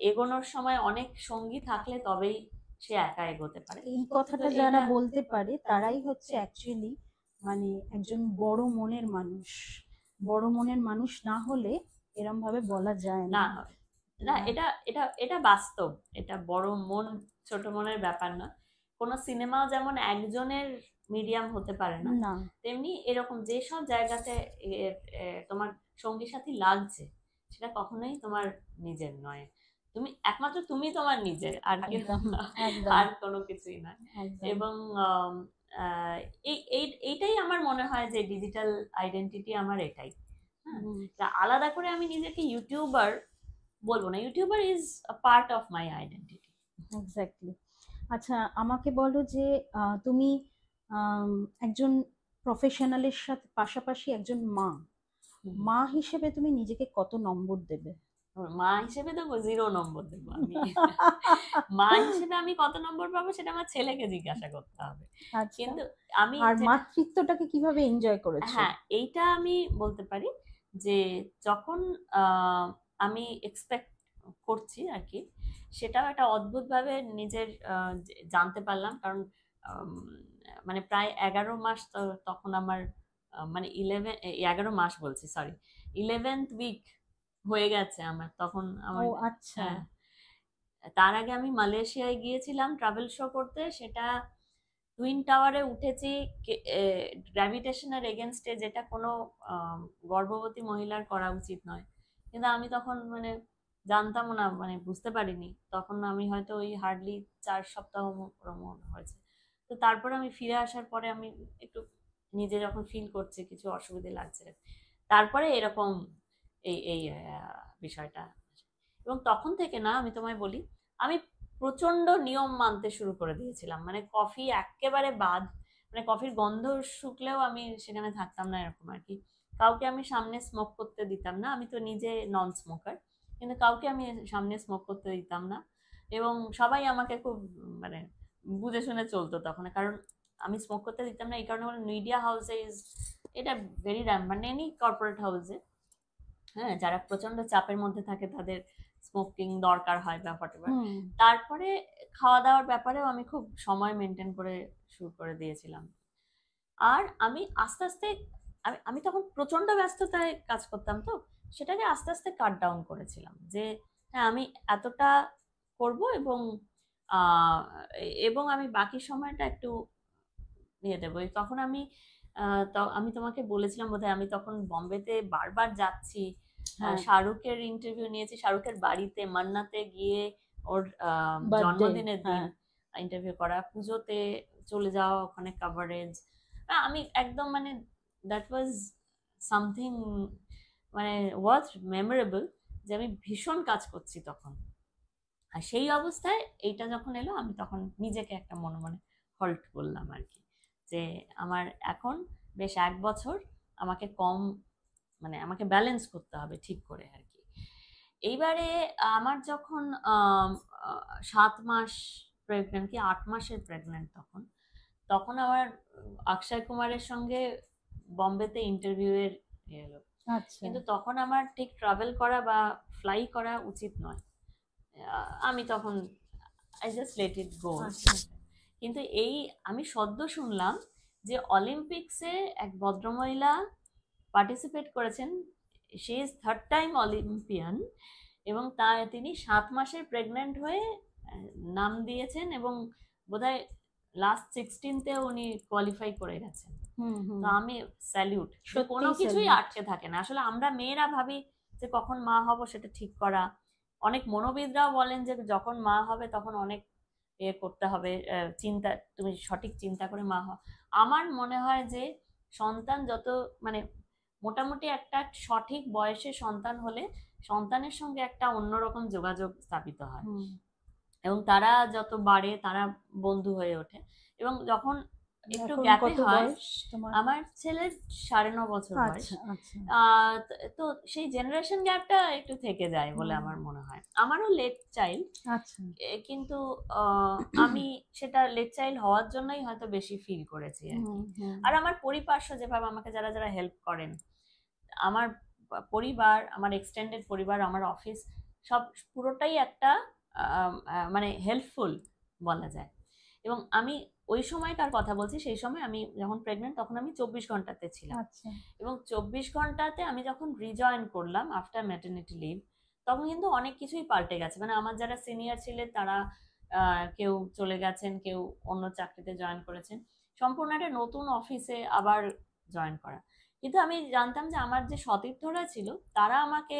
এগোনোর সময় অনেক সঙ্গী থাকলে তবেই সে একা এগোতে পারে। এই কথাটা যারা বলতে পারে তারাই হচ্ছে অ্যাকচুয়ালি মানে একজন বড় মনের মানুষ। বড় মনের মানুষ না হলে এরম ভাবে বলা যায় না। না না, এটা এটা এটা বাস্তব, এটা বড় মন ছোট মনের ব্যাপার না। কোনো সিনেমাও যেমন একজনের মিডিয়াম হতে পারে না, না, তেমনি এরকম যেসব জায়গাতে তোমার সঙ্গী সাথী লাগছে সেটা কখনোই তোমার নিজের নয়। তুমি একমাত্র তুমি তোমার নিজের, আর কেউ একদম না, একদম আর কোনো কিছুই না। একদম। এবং এইটাই আমার মনে হয় যে ডিজিটাল আইডেন্টিটি আমার এটাই। হ্যাঁ, তা আলাদা করে আমি নিজেকে ইউটিউবার বলবো না, YouTuber is a part of my identity. Exactly. আচ্ছা, আমাকে বলো যে তুমি একজন প্রফেশনালের সাথে পাশাপাশি একজন মা, মা হিসেবে তুমি নিজেকে কত নম্বর দেবে? মা হিসেবে দেবো 0 নম্বর দেবো আমি। মা হিসেবে আমি কত নম্বর পাবো সেটা আমার ছেলেকে জিজ্ঞাসা করতে হবে। আচ্ছা, কিন্তু আমি আর মাতৃত্বটাকে কিভাবে এনজয় করেছো? হ্যাঁ, এইটা আমি বলতে পারি যে যখন আমি এক্সপেক্ট করছি আর কি, সেটাও একটা অদ্ভুত ভাবে নিজের জানতে পারলাম। কারণ মানে প্রায় 11 মাস তখন আমার মানে 11 মাস বলছি, সরি, 11th উইক হয়ে গেছে আমার তখন। আমার ও আচ্ছা, হ্যাঁ, তার আগে আমি মালয়েশিয়ায় গিয়েছিলাম ট্রাভেল শো করতে। সেটা টুইন টাওয়ারে উঠেছি গ্র্যাভিটেশনের এগেনস্টে, যেটা কোনো গর্ভবতী মহিলার করা উচিত নয়। কিন্তু আমি তখন মানে জানতাম না, মানে বুঝতে পারিনি তখন। আমি হয়তো ওই হার্ডলি 4 সপ্তাহ মনে হয়েছে। তো তারপরে আমি ফিরে আসার পরে আমি একটু নিজে যখন ফিল করছি কিছু অসুবিধে লাগছে, তারপরে এরকম এই এই বিষয়টা। এবং তখন থেকে না, আমি তোমায় বলি, আমি প্রচন্ড নিয়ম মানতে শুরু করে দিয়েছিলাম। মানে কফি একেবারে বাদ, মানে কফির গন্ধ শুকলেও আমি সেখানে থাকতাম না, এরকম আর কি। কাউকে আমি সামনে স্মোক করতে দিতাম না, আমি তো নিজে নন স্মোকার, কিন্তু কাউকে আমি সামনে স্মোক করতে দিতাম না। এবং সবাই আমাকে খুব মানে বুঝে শুনে চলতো তখন, কারণ আমি স্মোক করতে দিতাম না। এই কারণে মিডিয়া হাউসে এটা ভেরি মানে এনি কর্পোরেট হাউসে, হ্যাঁ, যারা প্রচন্ড চাপের মধ্যে থাকে তাদের স্মোকিং দরকার হয় বা হোয়াটএভার। তারপরে খাওয়া দাওয়ার ব্যাপারেও আমি খুব সময় মেনটেন করে শুরু করে দিয়েছিলাম। আর আমি আস্তে আস্তে আমি তখন প্রচন্ড ব্যস্ততায় কাজ করতাম, তো সেটাকে আস্তে আস্তে কাট ডাউন করেছিলাম যে হ্যাঁ, আমি এতটা করব, এবং আহ, এবং আমি বাকি সময়টা একটু নিয়ে দেবো। তখন আমি তোমাকে বলেছিলাম বোধহয়, আমি তখন বোম্বেতে বারবার যাচ্ছি। শাহরুখের ইন্টারভিউ নিয়েছি, শাহরুখের বাড়িতে মান্নাতে গিয়ে ওর জন্মদিনের দিন ইন্টারভিউ করা, পুজোতে চলে যাওয়া ওখানে কাভারেজ। আমি একদম মানে দ্যাট ওয়াজ সামথিং মানে ওয়াজ মেমোরেবল, যে আমি ভীষণ কাজ করছি তখন। আর সেই অবস্থায় এইটা যখন এলো, আমি তখন নিজেকে একটা মনে মনে হল্ট করলাম আর কি, যে আমার এখন বেশ 1 বছর আমাকে কম মানে আমাকে ব্যালেন্স করতে হবে ঠিক করে আর কি। এইবারে আমার যখন 7 মাস প্রেগনেন্ট কি 8 মাসের প্রেগনেন্ট, তখন তখন আমার অক্ষয় কুমারের সঙ্গে বম্বেতে ইন্টারভিউ এর এলো। কিন্তু তখন আমার ঠিক ট্রাভেল করা বা ফ্লাই করা উচিত নয়। আমি তখন আই জাস্ট লেট ইট গো। কিন্তু এই আমি সদ্য শুনলাম যে অলিম্পিক্সে এক ভদ্রমহিলা পার্টিসিপেট করেছেন, she is 3rd time Olympian, এবং তিনি 7 মাসের প্রেগনেন্ট হয়ে নাম দিয়েছেন, এবং বোধহয় লাস্ট 16তে উনি কোয়ালিফাই করে গেছেন। তো আমি স্যালিউট, কোনো কিছুই আটকে থাকে না। আসলে আমরা মেয়েরা ভাবি যে কখন মা হব সেটা ঠিক করা। অনেক মনোবিদরাও বলেন যে যখন মা হবে তখন অনেক করতে হবে চিন্তা, তুমি সঠিক চিন্তা করে মা হও। আমার মনে হয় যে সন্তান যত মানে মোটামুটি একটা সঠিক বয়সে সন্তান হলে সন্তানের সঙ্গে একটা অন্যরকম যোগাযোগ স্থাপিত হয়, এবং তারা যত বাড়ে তারা বন্ধু হয়ে ওঠে। এবং যখন একটু এখন গ্যাপে কত হয়, বয়স তোমার? আমার ছেলের 9.5 বছর বয়স। আচ্ছা আচ্ছা। তো সেই জেনারেশন গ্যাপটা একটু থেকে যায় বলে আমার মনে হয়। আমারও লেট চাইল্ড, আচ্ছা। কিন্তু আমি সেটা লেট চাইল্ড হওয়ার জন্যই হয়তো বেশি ফিল করেছি আর কি। আর আমার পরিপার্শ্ব যেভাবে আমাকে যারা যারা হেল্প করেন, আমার পরিবার, আমার এক্সটেন্ডেড পরিবার, আমার অফিস, সব পুরোটাই একটা মানে হেল্পফুল বলা যায়। এবং আমি ওই সময়কার কথা বলছি, সেই সময় আমি যখন প্রেগনেন্ট তখন আমি 24 ঘন্টাতে ছিলাম। আচ্ছা। এবং 24 ঘন্টাতে আমি যখন রিজয়েন করলাম আফটার ম্যাটারনিটি লিভ, তখন কিন্তু অনেক কিছুই পাল্টে গেছে। মানে আমার যারা সিনিয়র ছিলেন তারা কেউ চলে গেছেন, কেউ অন্য চাকরিতে জয়েন করেছেন, সম্পূর্ণ একটা নতুন অফিসে আবার জয়েন করা। কিন্তু আমি জানতাম যে আমার যে সতীর্থরা ছিল তারা আমাকে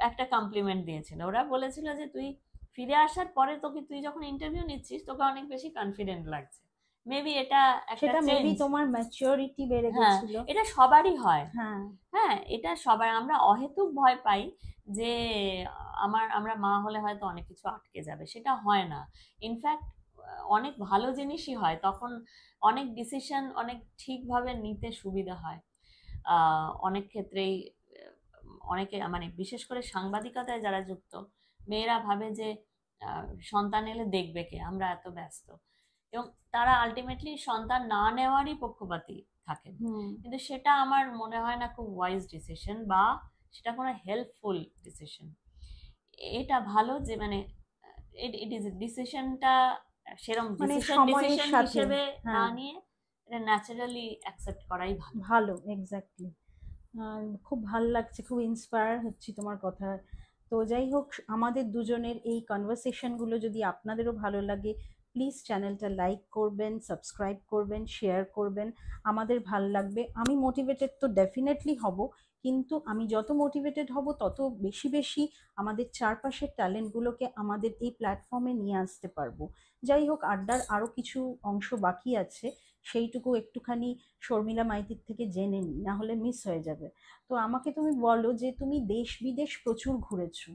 একটা কমপ্লিমেন্ট দিয়েছিল। ওরা বলেছিল যে তুই ফিরে আসার পরে তোকে, তুই যখন ইন্টারভিউ নিচ্ছিস তোকে অনেক বেশি কনফিডেন্ট লাগছে। মেবি এটা একটা সেটা মেবি চেঞ্জ। তোমার ম্যাচিওরিটি বেড়ে হ্যাঁ, গেছিল। এটা সবারই হয়। হ্যাঁ। হ্যাঁ, এটা সবার। আমরা অহেতুক ভয় পাই যে আমরা মা হলে হয়তো অনেক কিছু আটকে যাবে, সেটা হয় না। ইনফ্যাক্ট অনেক ভালো জিনিসই হয় তখন। অনেক ডিসিশন অনেক ঠিকভাবে নিতে সুবিধা হয়। অনেক ক্ষেত্রেই অনেকে মানে বিশেষ করে সাংবাদিকতায় যারা যুক্ত, মেয়েরা ভাবে যে সন্তান এলে দেখবে কে, আমরা এত ব্যস্ত, এবং তারা আলটিমেটলি সন্তান না নেওয়ারই পক্ষপাতী থাকেন। কিন্তু সেটা আমার মনে হয় না খুব ওয়াইজ ডিসিশন, বা সেটা কোনো হেল্পফুল ডিসিশন। এটা ভালো যে মানে ডিসিশনটা সেরকম মানে ডিসিশন সময়ের সাথে। হিসেবে না হ্যাঁ, নিয়ে এটা ন্যাচারালি অ্যাকসেপ্ট করাই ভালো। ভালো, এক্স্যাক্টলি। খুব ভাল লাগছে, খুব ইন্সপায়ার হচ্ছি তোমার কথা। তো যাই হোক, আমাদের দুজনের এই কনভারসেশনগুলো যদি আপনাদেরও ভালো লাগে, প্লিজ চ্যানেলটা লাইক করবেন, সাবস্ক্রাইব করবেন, শেয়ার করবেন। আমাদের ভাল লাগবে। আমি মোটিভেটেড তো ডেফিনেটলি হব, কিন্তু আমি যত মোটিভেটেড হব তত বেশি বেশি আমাদের চারপাশের ট্যালেন্টগুলোকে আমাদের এই প্ল্যাটফর্মে নিয়ে আসতে পারবো। যাই হোক, আড্ডার আরও কিছু অংশ বাকি আছে, সেইটুকু একটুখানি শর্মিলা মাইতির থেকে জেনে নিই, না হলে মিস হয়ে যাবে। তো আমাকে তুমি বলো যে তুমি দেশ বিদেশ প্রচুর ঘুরেছো।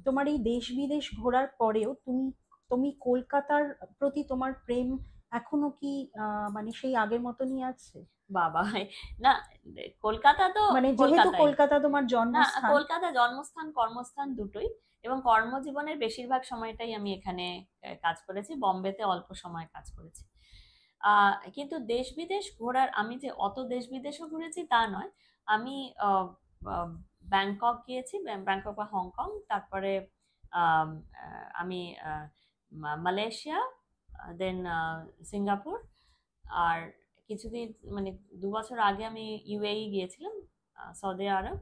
তোমার এই দেশ বিদেশ ঘোরার পরেও তুমি তুমি কলকাতার প্রতি তোমার প্রেম এখনো কি মানে সেই আগের মতনই আছে? বাবা, না, কলকাতা তো মানে যেহেতু কলকাতাই। কলকাতা তোমার না, জন্মস্থান। কলকাতা জন্মস্থান, কর্মস্থান দুটোই। এবং কর্মজীবনের বেশিরভাগ সময়টাই আমি এখানে কাজ করেছি। বম্বেতে অল্প সময় কাজ করেছি। কিন্তু দেশ বিদেশ ঘোরার, আমি যে অত দেশ বিদেশও ঘুরেছি তা নয়। আমি ব্যাংকক গিয়েছি, ব্যাংকক বা হংকং, তারপরে আমি মালয়েশিয়া, দেন সিঙ্গাপুর, আর কিছুদিন মানে 2 বছর আগে আমি ইউএই গিয়েছিলাম, সৌদি আরব,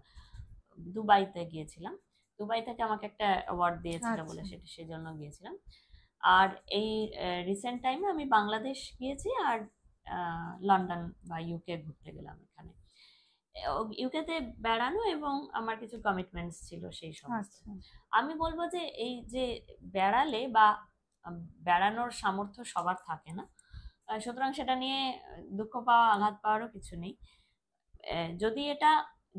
দুবাইতে গিয়েছিলাম। দুবাই থেকে আমাকে একটা অ্যাওয়ার্ড দিয়েছিল বলে সেটা সেই জন্য গিয়েছিলাম। আর এই রিসেন্ট টাইমে আমি বাংলাদেশ গিয়েছি, আর লন্ডন বা ইউকে ঘুরতে গেলাম। এখানে ইউকেতে বেড়ানো এবং আমার কিছু কমিটমেন্টস ছিল সেই সমস্ত। আমি বলবো যে এই যে বেড়ালে বা বেড়ানোর সামর্থ্য সবার থাকে না, সুতরাং সেটা নিয়ে দুঃখ পাওয়া, আঘাত পাওয়ারও কিছু নেই। যদি এটা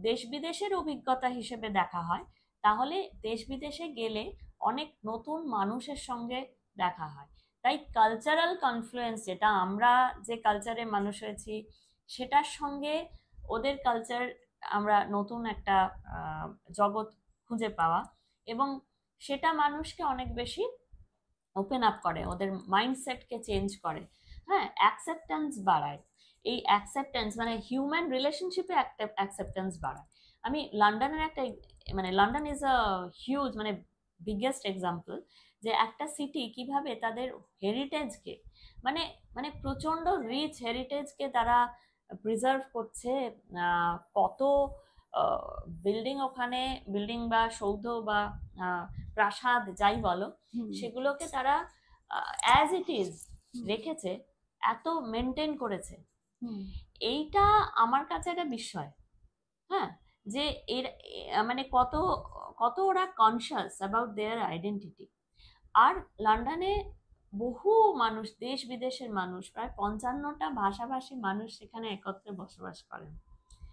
দেশ বিদেশের অভিজ্ঞতা হিসেবে দেখা হয়, তাহলে দেশ বিদেশে গেলে অনেক নতুন মানুষের সঙ্গে দেখা হয়। তাই কালচারাল কনফ্লুয়েন্স, যেটা আমরা যে কালচারে মানুষ হয়েছি সেটার সঙ্গে ওদের কালচার, আমরা নতুন একটা জগৎ খুঁজে পাওয়া, এবং সেটা মানুষকে অনেক বেশি ওপেন আপ করে, ওদের মাইন্ডসেটকে চেঞ্জ করে। হ্যাঁ, অ্যাকসেপ্টেন্স বাড়ায়। এই অ্যাকসেপ্টেন্স মানে হিউম্যান রিলেশনশিপে একটা অ্যাকসেপ্টেন্স বাড়ায়। আমি লন্ডনের একটা, মানে লন্ডন ইজ আ হিউজ, মানে বিগেস্ট এক্সাম্পল, যে একটা সিটি কিভাবে তাদের হেরিটেজকে, মানে মানে প্রচন্ড রিচ হেরিটেজকে তারা প্রিজার্ভ করছে। কত বিল্ডিং ওখানে, বিল্ডিং বা সৌধ বা প্রাসাদ যাই বলো, সেগুলোকে তারা অ্যাজ ইট ইজ রেখেছে, এত মেনটেন করেছে। এইটা আমার কাছে একটা বিস্ময়। হ্যাঁ, যে এর মানে কত কত ওরা কনসিয়াস অ্যাবাউট দেয়ার আইডেন্টিটি। আর লন্ডনে বহু মানুষ, দেশ বিদেশের মানুষ, প্রায় 55টা ভাষাভাষী মানুষ সেখানে একত্রে বসবাস করেন।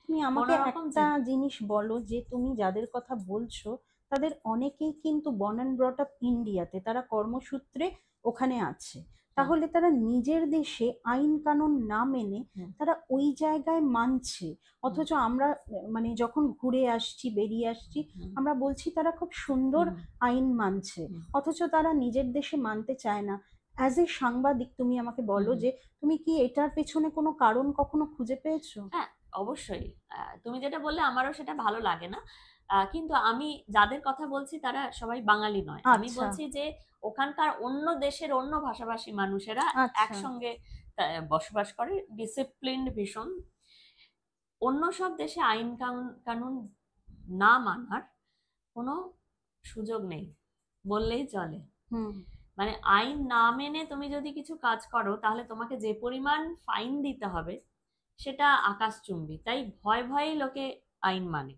তুমি আমাকে কোনোরকম একটা জিনিস বলো, যে তুমি যাদের কথা বলছো তাদের অনেকেই কিন্তু বর্ন অ্যান্ড ব্রট আপ ইন্ডিয়াতে, তারা কর্মসূত্রে ওখানে আছে, তাহলে তারা নিজের দেশে আইন কানুন না মেনে হুম। তারা ওই জায়গায় মানছে, অথচ আমরা মানে যখন ঘুরে আসছি, বেরিয়ে আসছি, হুম। আমরা বলছি তারা খুব সুন্দর হুম। আইন মানছে, হুম। অথচ তারা নিজের দেশে মানতে চায় না। অ্যাজ এ সাংবাদিক তুমি আমাকে বলো হুম। যে তুমি কি এটার পেছনে কোনো কারণ কখনো খুঁজে পেয়েছো? হ্যাঁ, অবশ্যই। তুমি যেটা বললে আমারও সেটা ভালো লাগে না, কিন্তু আমি যাদের কথা বলছি তারা সবাই বাঙালি নয়। আমি আচ্ছা, বলছি যে ওখানকার অন্য দেশের অন্য ভাষাভাষী মানুষেরা আচ্ছা। একসঙ্গে বসবাস করে, ডিসিপ্লিনড ভীষণ। অন্য সব দেশে আইন কানুন কানুন না মানার কোনো সুযোগ নেই বললেই চলে। হুম। মানে আইন না মেনে তুমি যদি কিছু কাজ করো তাহলে তোমাকে যে পরিমাণ ফাইন দিতে হবে সেটা আকাশচুম্বী। তাই ভয় ভয়েই লোকে আইন মানে।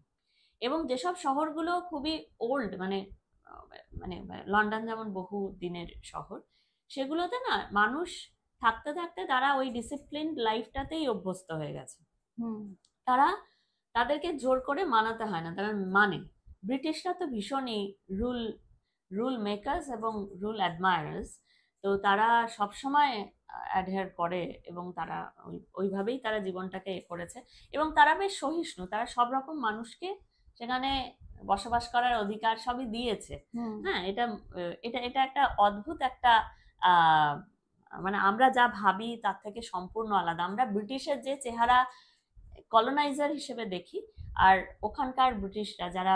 এবং যেসব শহরগুলো খুবই ওল্ড, মানে মানে লন্ডন যেমন বহু দিনের শহর, সেগুলোতে না মানুষ থাকতে থাকতে তারা ওই ডিসিপ্লিন লাইফটাতেই অভ্যস্ত হয়ে গেছে। হুম। তারা, তাদেরকে জোর করে মানাতে হয় না, তারা মানে। ব্রিটিশরা তো ভীষণই রুল রুল মেকার্স এবং রুল অ্যাডমায়ার্স। তো তারা সবসময় অ্যাডহেয়ার করে এবং তারা ওইভাবেই তারা জীবনটাকে করেছে। এবং তারা বেশ সহিষ্ণু, তারা সব রকম মানুষকে সেখানে বসবাস করার অধিকার সবই দিয়েছে। হুম। হ্যাঁ, এটা এটা এটা একটা অদ্ভুত একটা আহ মানে আমরা যা ভাবি তার থেকে সম্পূর্ণ আলাদা। আমরা ব্রিটিশের যে চেহারা কলোনাইজার হিসেবে দেখি, আর ওখানকার ব্রিটিশরা যারা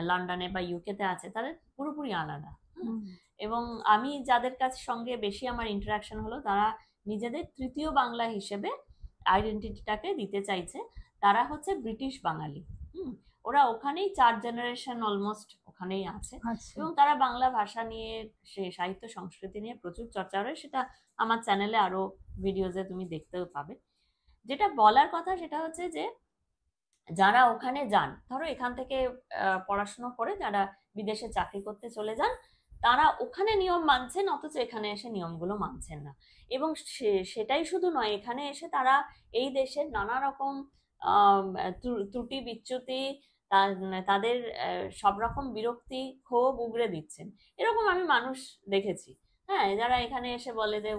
লন্ডনে বা ইউকেতে আছে তাদের পুরোপুরি আলাদা। হুম। এবং আমি যাদের কাছ সঙ্গে বেশি আমার ইন্টারাকশন হলো, তারা নিজেদের তৃতীয় বাংলা হিসেবে আইডেন্টিটিটাকে দিতে চাইছে। তারা হচ্ছে ব্রিটিশ বাঙালি। ওরা ওখানেই 4 জেনারেশন অলমোস্ট ওখানেই আছে। আচ্ছা। এবং তারা বাংলা ভাষা নিয়ে, সে সাহিত্য সংস্কৃতি নিয়ে প্রচুর চর্চা করে। সেটা আমার চ্যানেলে আরো ভিডিওজে তুমি দেখতেও পাবে। যেটা বলার কথা সেটা হচ্ছে যে যারা ওখানে যান, ধরো এখান থেকে পড়াশোনা করে যারা বিদেশে চাকরি করতে চলে যান, তারা ওখানে নিয়ম মানছেন, অথচ এখানে এসে নিয়মগুলো মানছেন না। এবং সেটাই শুধু নয়, এখানে এসে তারা এই দেশের নানা রকম ত্রুটি বিচ্যুতি, তাদের সব রকম বিরক্তি ক্ষোভ উগরে দিচ্ছেন। এরকম আমি মানুষ দেখেছি। হ্যাঁ, যারা এখানে এসে বলে যে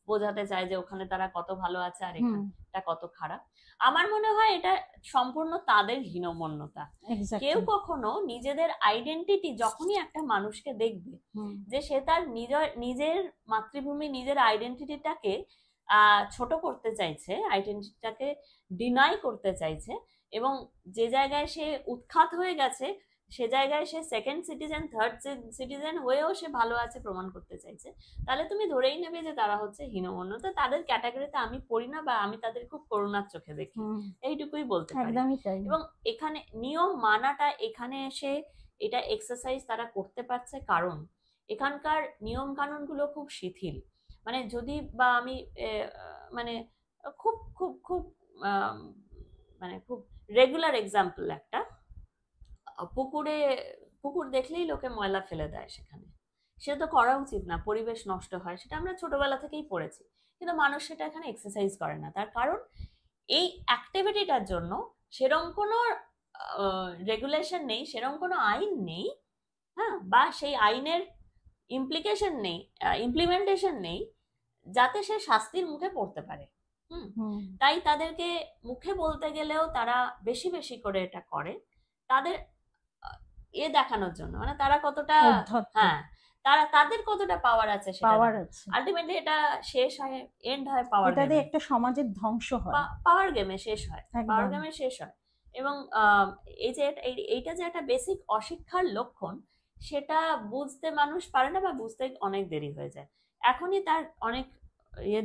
বোঝাতে চায় যে ওখানে তারা কত ভালো আছে আর এখানটা কত খারাপ। আমার মনে হয় এটা সম্পূর্ণ তাদের হীনমন্যতা। কেউ কখনো নিজেদের আইডেন্টিটি, যখনই একটা মানুষকে দেখবে যে সে তার নিজের মাতৃভূমি, নিজের আইডেন্টিটিটাকে ছোট করতে চাইছে, আইডেন্টিটিটাকে ডিনাই করতে চাইছে, এবং যে জায়গায় সে উৎখাত হয়ে গেছে সে জায়গায় সে সেকেন্ড সিটিজেন, থার্ড সিটিজেন হয়েও সে ভালো আছে প্রমাণ করতে চাইছে, তাহলে তুমি ধরেই নেবে যে তারা হচ্ছে হীনমন্যতা। তাদের ক্যাটাগরিতে আমি পড়ি না, বা আমি তাদের খুব করুণার চোখে দেখি, এইটুকুই বলতে পারি। একদমই তাই। এবং এখানে নিয়ম মানাটা, এখানে এসে এটা এক্সারসাইজ তারা করতে পারছে কারণ এখানকার নিয়ম কানুন গুলো খুব শিথিল। মানে যদি বা আমি মানে খুব খুব খুব মানে খুব রেগুলার এক্সাম্পল একটা, পুকুর দেখলেই লোকে ময়লা ফেলে দেয় সেখানে। সেটা তো করা উচিত না, পরিবেশ নষ্ট হয়, সেটা আমরা ছোটবেলা থেকেই পড়েছি। কিন্তু মানুষ সেটা এখানে এক্সারসাইজ করে না, তার কারণ এই অ্যাক্টিভিটিটার জন্য সেরকম কোনো রেগুলেশন নেই, সেরকম কোনো আইন নেই, হ্যাঁ, বা সেই আইনের ইমপ্লিমেন্টেশন নেই যাতে সে শাস্তির মুখে পড়তে পারে। তাই তাদেরকে মুখে বলতে গেলেও তারা বেশি বেশি করে এটা করে, তাদের দেখানোর জন্য, মানে তারা কতটা, হ্যাঁ, তাদের কতটা পাওয়ার আছে সেটা। আলটিমেটলি এটা শেষ হয়, এন্ড হয় পাওয়ার গেমে, একটা সমাজের ধ্বংস হয়, পাওয়ার গেমে শেষ হয়, পাওয়ার গেমে শেষ হয়। এবং এই যে এইটা যে একটা বেসিক অশিক্ষার লক্ষণ, সেটা বুঝতে মানুষ পারে না, বা বুঝতে অনেক দেরি হয়ে যায়। এখনই তার অনেক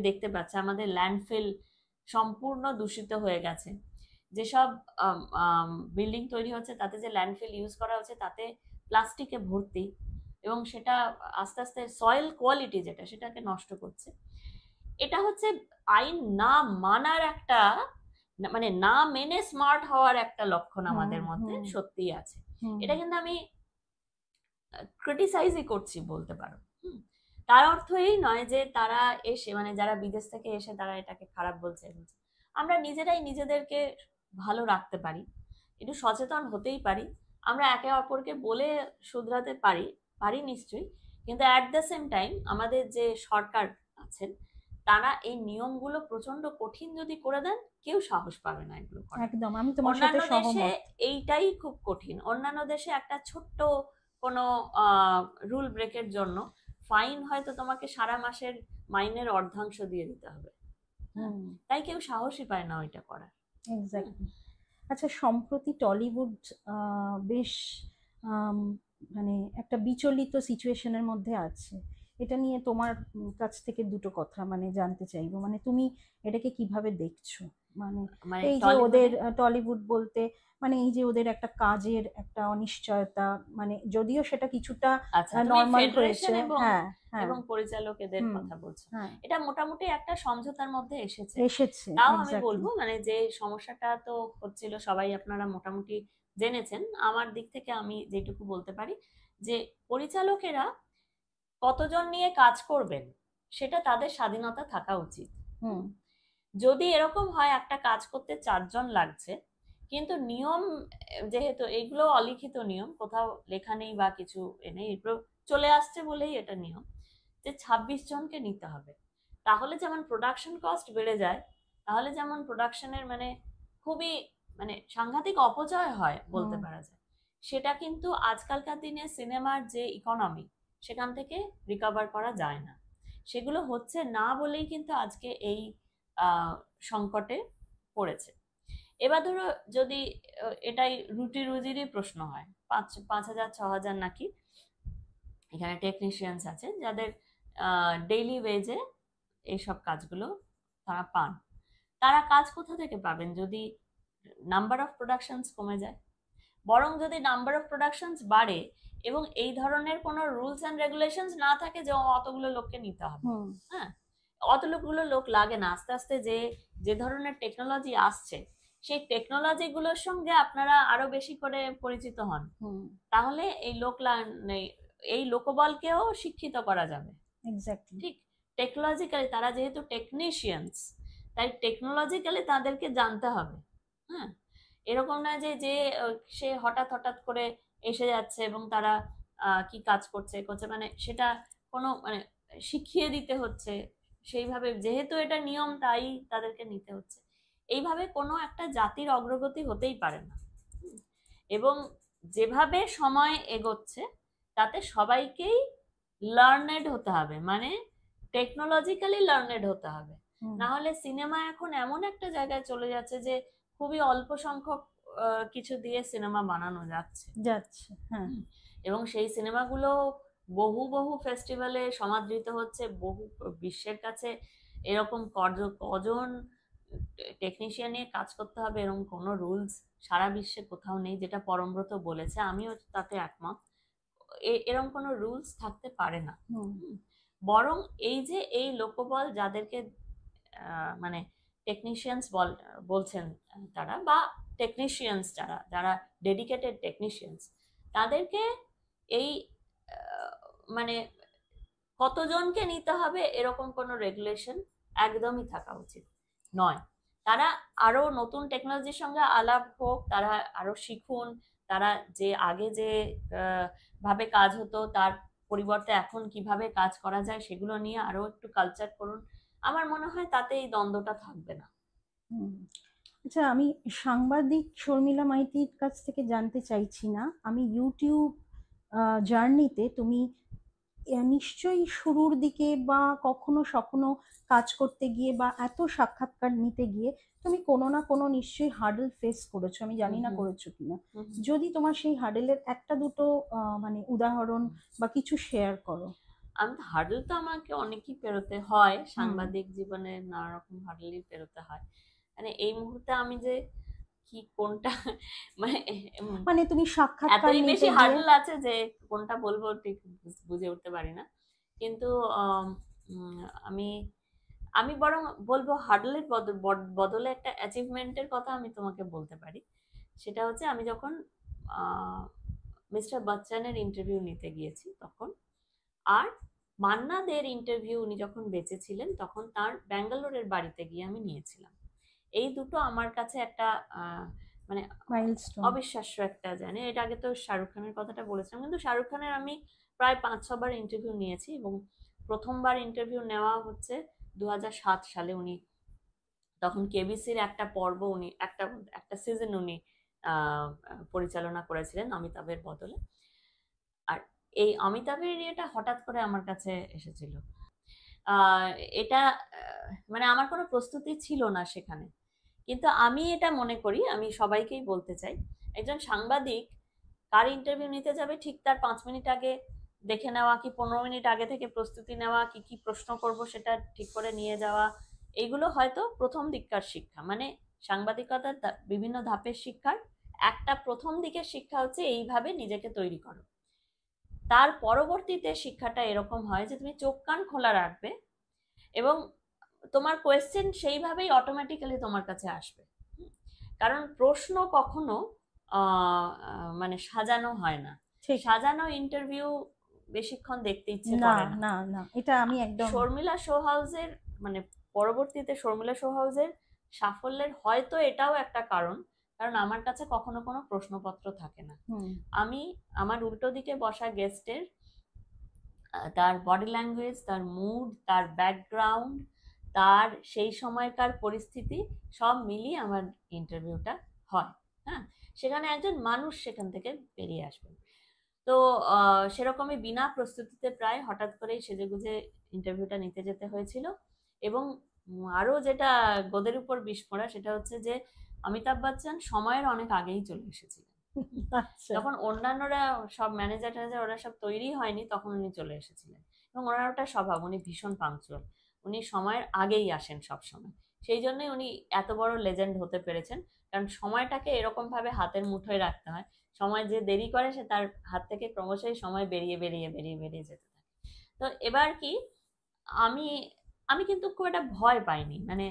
দেখতে পাচ্ছে, আমাদের ল্যান্ডফিল সম্পূর্ণ দূষিত হয়ে গেছে। যেসব বিল্ডিং তৈরি হচ্ছে তাতে যে ল্যান্ডফিল ইউজ করা হচ্ছে তাতে প্লাস্টিকে ভর্তি, এবং সেটা আস্তে আস্তে সয়েল কোয়ালিটি যেটা সেটাকে নষ্ট করছে। এটা হচ্ছে আইন না মানার একটা, মানে না মেনে স্মার্ট হওয়ার একটা লক্ষণ আমাদের মধ্যে সত্যিই আছে। এটা কিন্তু আমি ক্রিটিসাইজই করছি বলতে পারো। তার অর্থ এই নয় যে তারা এসে মানে যারা বিদেশ থেকে এসে তারা এটাকে খারাপ বলছে। আমরা নিজেরাই নিজেদেরকে ভালো রাখতে পারি, একটু সচেতন হতেই পারি, আমরা একে অপরকে বলে শুধরাতে পারি, পারি নিশ্চয়ই। কিন্তু অ্যাট দ্য সেম টাইম আমাদের যে সরকার আছেন তারা এই নিয়মগুলো প্রচন্ড কঠিন যদি করে দেন, কেউ সাহস পাবে না এগুলো করার। একদম, আমি তোমার সাথে অন্যান্য দেশে সহমত। এইটাই খুব কঠিন। অন্যান্য দেশে একটা ছোট্ট কোনো রুল ব্রেকের জন্য ফাইন হয়তো তোমাকে সারা মাসের মাইনের অর্ধাংশ দিয়ে দিতে হবে। তাই কেউ সাহসই পায় না ওইটা করার। এক্স্যাক্টলি। আচ্ছা, সম্প্রতি টলিউড বেশ আম, মানে একটা বিচলিত সিচুয়েশনের মধ্যে আছে। এটা নিয়ে তোমার কাছ থেকে দুটো কথা মানে জানতে চাইবো, মানে তুমি এটাকে কিভাবে দেখছো? মানে মানে এই যে ওদের টলিউড বলতে মানে এই যে ওদের একটা কাজের একটা অনিশ্চয়তা, মানে যদিও সেটা কিছুটা নর্মাল হয়েছে। হ্যাঁ, হ্যাঁ, এবং পরিচালক এদের কথা বলছো, হ্যাঁ, এটা মোটামুটি একটা সমঝোতার মধ্যে এসেছে। এসেছে। তাও আমি Exactly. বলবো মানে যে সমস্যাটা তো হচ্ছিল সবাই আপনারা মোটামুটি জেনেছেন। আমার দিক থেকে আমি যেটুকু বলতে পারি যে পরিচালকেরা কতজন নিয়ে কাজ করবেন সেটা তাদের স্বাধীনতা থাকা উচিত। যদি এরকম হয় একটা কাজ করতে 4 জন লাগছে, কিন্তু নিয়ম যেহেতু এগুলো অলিখিত নিয়ম, কোথাও লেখা নেই বা কিছু নেই, এগুলো চলে আসছে বলেই এটা নিয়ম যে 26 জনকে নিতে হবে, তাহলে যেমন প্রোডাকশন কস্ট বেড়ে যায়, তাহলে যেমন প্রোডাকশনের মানে খুবই মানে সাংঘাতিক অপচয় হয় বলতে পারা যায়, সেটা কিন্তু আজকালকার দিনে সিনেমার যে ইকোনমি সেখান থেকে রিকভার করা যায় না। সেগুলো হচ্ছে না বলেই কিন্তু আজকে এই সংকটে পড়েছে। এবার ধরো যদি এটাই রুটি রুজিরই প্রশ্ন হয়, 5,000 6,000 নাকি এখানে টেকনিশিয়ানস আছে যাদের ডেইলি ওয়েজে এইসব কাজগুলো তারা পান। তারা কাজ কোথা থেকে পাবেন যদি নাম্বার অফ প্রোডাকশনস কমে যায়? বরং যদি নাম্বার অফ প্রোডাকশনস বাড়ে এবং এই ধরনের কোনো রুলস অ্যান্ড রেগুলেশনস না থাকে যে অতগুলো লোককে নিতে হবে, হ্যাঁ, অতগুলো লোক লাগে না, আস্তে আস্তে যে যে ধরনের টেকনোলজি আসছে সেই টেকনোলজি গুলোর সঙ্গে আপনারা আরো বেশি করে পরিচিত হন, তাহলে এই লোকবলকেও শিক্ষিত করা যাবে। ঠিক, টেকনোলজিক্যালি তারা যেহেতু টেকনিশিয়ানস, তাই টেকনোলজিক্যালি তাদেরকে জানতে হবে। হ্যাঁ, এরকম না যে যে সে হঠাৎ হঠাৎ করে এসে যাচ্ছে এবং তারা কি কাজ করছে করছে মানে সেটা কোনো মানে শিখিয়ে দিতে হচ্ছে সেইভাবে, যেহেতু এটা নিয়ম তাই তাদেরকে নিতে হচ্ছে। এইভাবে কোনো একটা জাতির অগ্রগতি হতেই পারে না। এবং যেভাবে সময় এগোচ্ছে তাতে সবাইকেই লার্নেড হতে হবে, মানে টেকনোলজিক্যালি লার্নেড হতে হবে। না হলে সিনেমা এখন এমন একটা জায়গায় চলে যাচ্ছে যে খুবই অল্প সংখ্যক কিছু দিয়ে সিনেমা বানানো যাচ্ছে। হ্যাঁ, এবং সেই সিনেমাগুলো বহু বহু ফেস্টিভ্যালে সমাদৃত হচ্ছে, বহু বিশ্বের কাছে এরকম কজন টেকনিশিয়ান নিয়ে কাজ করতে হবে এরকম কোনো রুলস সারা বিশ্বে কোথাও নেই, যেটা পরমব্রত বলেছে, আমিও তাতে একমত। এরকম কোনো রুলস থাকতে পারে না। বরং এই যে এই লোকবল যাদেরকে মানে টেকনিশিয়ানস বলছেন তারা, বা টেকনিশিয়ানস যারা ডেডিকেটেড টেকনিশিয়ানস, তাদেরকে এই মানে কতজনকে নিতে হবে এরকম কোনো রেগুলেশন একদমই থাকা উচিত নয়। তারা আরো নতুন টেকনোলজির সঙ্গে আলাপ হোক, তারা আরো শিখুন, তারা যে আগে যে ভাবে কাজ হতো তার পরিবর্তে এখন কিভাবে কাজ করা যায় সেগুলো নিয়ে আরো একটু কালচার করুন। আমার মনে হয় তাতে এই দ্বন্দ্বটা থাকবে না। আচ্ছা, আমি সাংবাদিক শর্মিলা মাইতির কাছ থেকে জানতে চাইছি না, আমি ইউটিউব জার্নিতে তুমি নিশ্চয়ই শুরুর দিকে বা কখনো সখনো কাজ করতে গিয়ে বা এত সাক্ষাৎকার নিতে গিয়ে তুমি কোনো না কোনো নিশ্চয়ই হার্ডেল ফেস করেছো, আমি জানি না করেছো কিনা। যদি তোমার সেই হার্ডেলের একটা দুটো মানে উদাহরণ বা কিছু শেয়ার করো। আমি হার্ডেল তো আমাকে অনেকই পেরোতে হয়, সাংবাদিক জীবনে নানা রকম হার্ডেলই পেরোতে হয়। মানে এই মুহূর্তে আমি যে কি কোনটা মানে মানে তুমি সাক্ষাৎকার এতই নিতে বেশি গিয়ে হার্ডেল আছে যে কোনটা বলবো ঠিক বুঝে উঠতে পারি না। কিন্তু আমি আমি বরং বলবো হার্ডেলের বদলে একটা অ্যাচিভমেন্টের কথা আমি তোমাকে বলতে পারি। সেটা হচ্ছে আমি যখন মিস্টার বচ্চনের ইন্টারভিউ নিতে গিয়েছি তখন, আর মান্না দের ইন্টারভিউ উনি যখন বেঁচে ছিলেন তখন তার ব্যাঙ্গালোরের বাড়িতে গিয়ে আমি নিয়েছিলাম। এই দুটো আমার কাছে একটা মানে মাইলস্টোন। অবিশ্বাস্য একটা জানি। এর আগে তো শাহরুখ খানের কথাটা বলেছিলাম, কিন্তু শাহরুখ খানের আমি প্রায় 5-6 বার ইন্টারভিউ নিয়েছি, এবং প্রথমবার ইন্টারভিউ নেওয়া হচ্ছে 2007 সালে। উনি তখন কেবিসির একটা পর্ব উনি একটা একটা সিজন উনি পরিচালনা করেছিলেন অমিতাভের বদলে। আর এই অমিতাভের ইয়েটা হঠাৎ করে আমার কাছে এসেছিল। আহ, এটা মানে আমার কোনো প্রস্তুতি ছিল না সেখানে। কিন্তু আমি এটা মনে করি, আমি সবাইকেই বলতে চাই, একজন সাংবাদিক কার ইন্টারভিউ নিতে যাবে ঠিক তার 5 মিনিট আগে দেখে নেওয়া, কি 15 মিনিট আগে থেকে প্রস্তুতি নেওয়া, কি কি প্রশ্ন করব সেটা ঠিক করে নিয়ে যাওয়া, এইগুলো হয়তো প্রথম দিককার শিক্ষা। মানে সাংবাদিকতার বিভিন্ন ধাপের শিক্ষার একটা প্রথম দিকের শিক্ষা হচ্ছে এইভাবে নিজেকে তৈরি করো। তার পরবর্তীতে শিক্ষাটা এরকম হয় যে তুমি চোখ কান খোলা রাখবে, এবং তোমার কোয়েশ্চেন সেইভাবেই অটোমেটিক্যালি তোমার কাছে আসবে। কারণ প্রশ্ন কখনো মানে সাজানো হয় না। ঠিক। সাজানো ইন্টারভিউ বেশিক্ষণ দেখতে ইচ্ছে না করে না। না না, এটা আমি একদম। শর্মিলা শো হাউসের মানে পরবর্তীতে শর্মিলা শো হাউসের সাফল্যের হয়তো এটাও একটা কারণ, কারণ আমার কাছে কখনো কোনো প্রশ্নপত্র থাকে না। আমি আমার উল্টো দিকে বসা গেস্টের তার বডি ল্যাঙ্গুয়েজ, তার মুড, তার ব্যাকগ্রাউন্ড, তার সেই সময়কার পরিস্থিতি সব মিলিয়ে আমার ইন্টারভিউটা হয়। হ্যাঁ, সেখানে একজন মানুষ সেখান থেকে বেরিয়ে আসবেন। তো সেরকমই বিনা প্রস্তুতিতে প্রায় হঠাৎ করেই সেজেগুজে ইন্টারভিউটা নিতে যেতে হয়েছিল। এবং আরো যেটা গোদের উপর বিষ পড়া সেটা হচ্ছে যে অমিতাভ বচ্চন সময়ের অনেক আগেই চলে এসেছিলেন। আচ্ছা। যখন অন্যান্যরা সব ম্যানেজার ট্যানেজার ওরা সব তৈরি হয়নি তখন উনি চলে এসেছিলেন। এবং ওনার ওটা স্বভাব, উনি ভীষণ পাংচুয়াল, উনি সময়ের আগেই আসেন সব সময়। সেই জন্যই উনি এত বড় লেজেন্ড হতে পেরেছেন, কারণ সময়টাকে এরকম ভাবে হাতের মুঠোয় রাখতে হয়। সময় যে দেরি করে সে তার হাত থেকে ক্রমশই সময় বেরিয়ে বেরিয়ে বেরিয়ে বেরিয়ে যেতে থাকে। তো এবার কি, আমি আমি কিন্তু খুব একটা ভয় পাইনি। মানে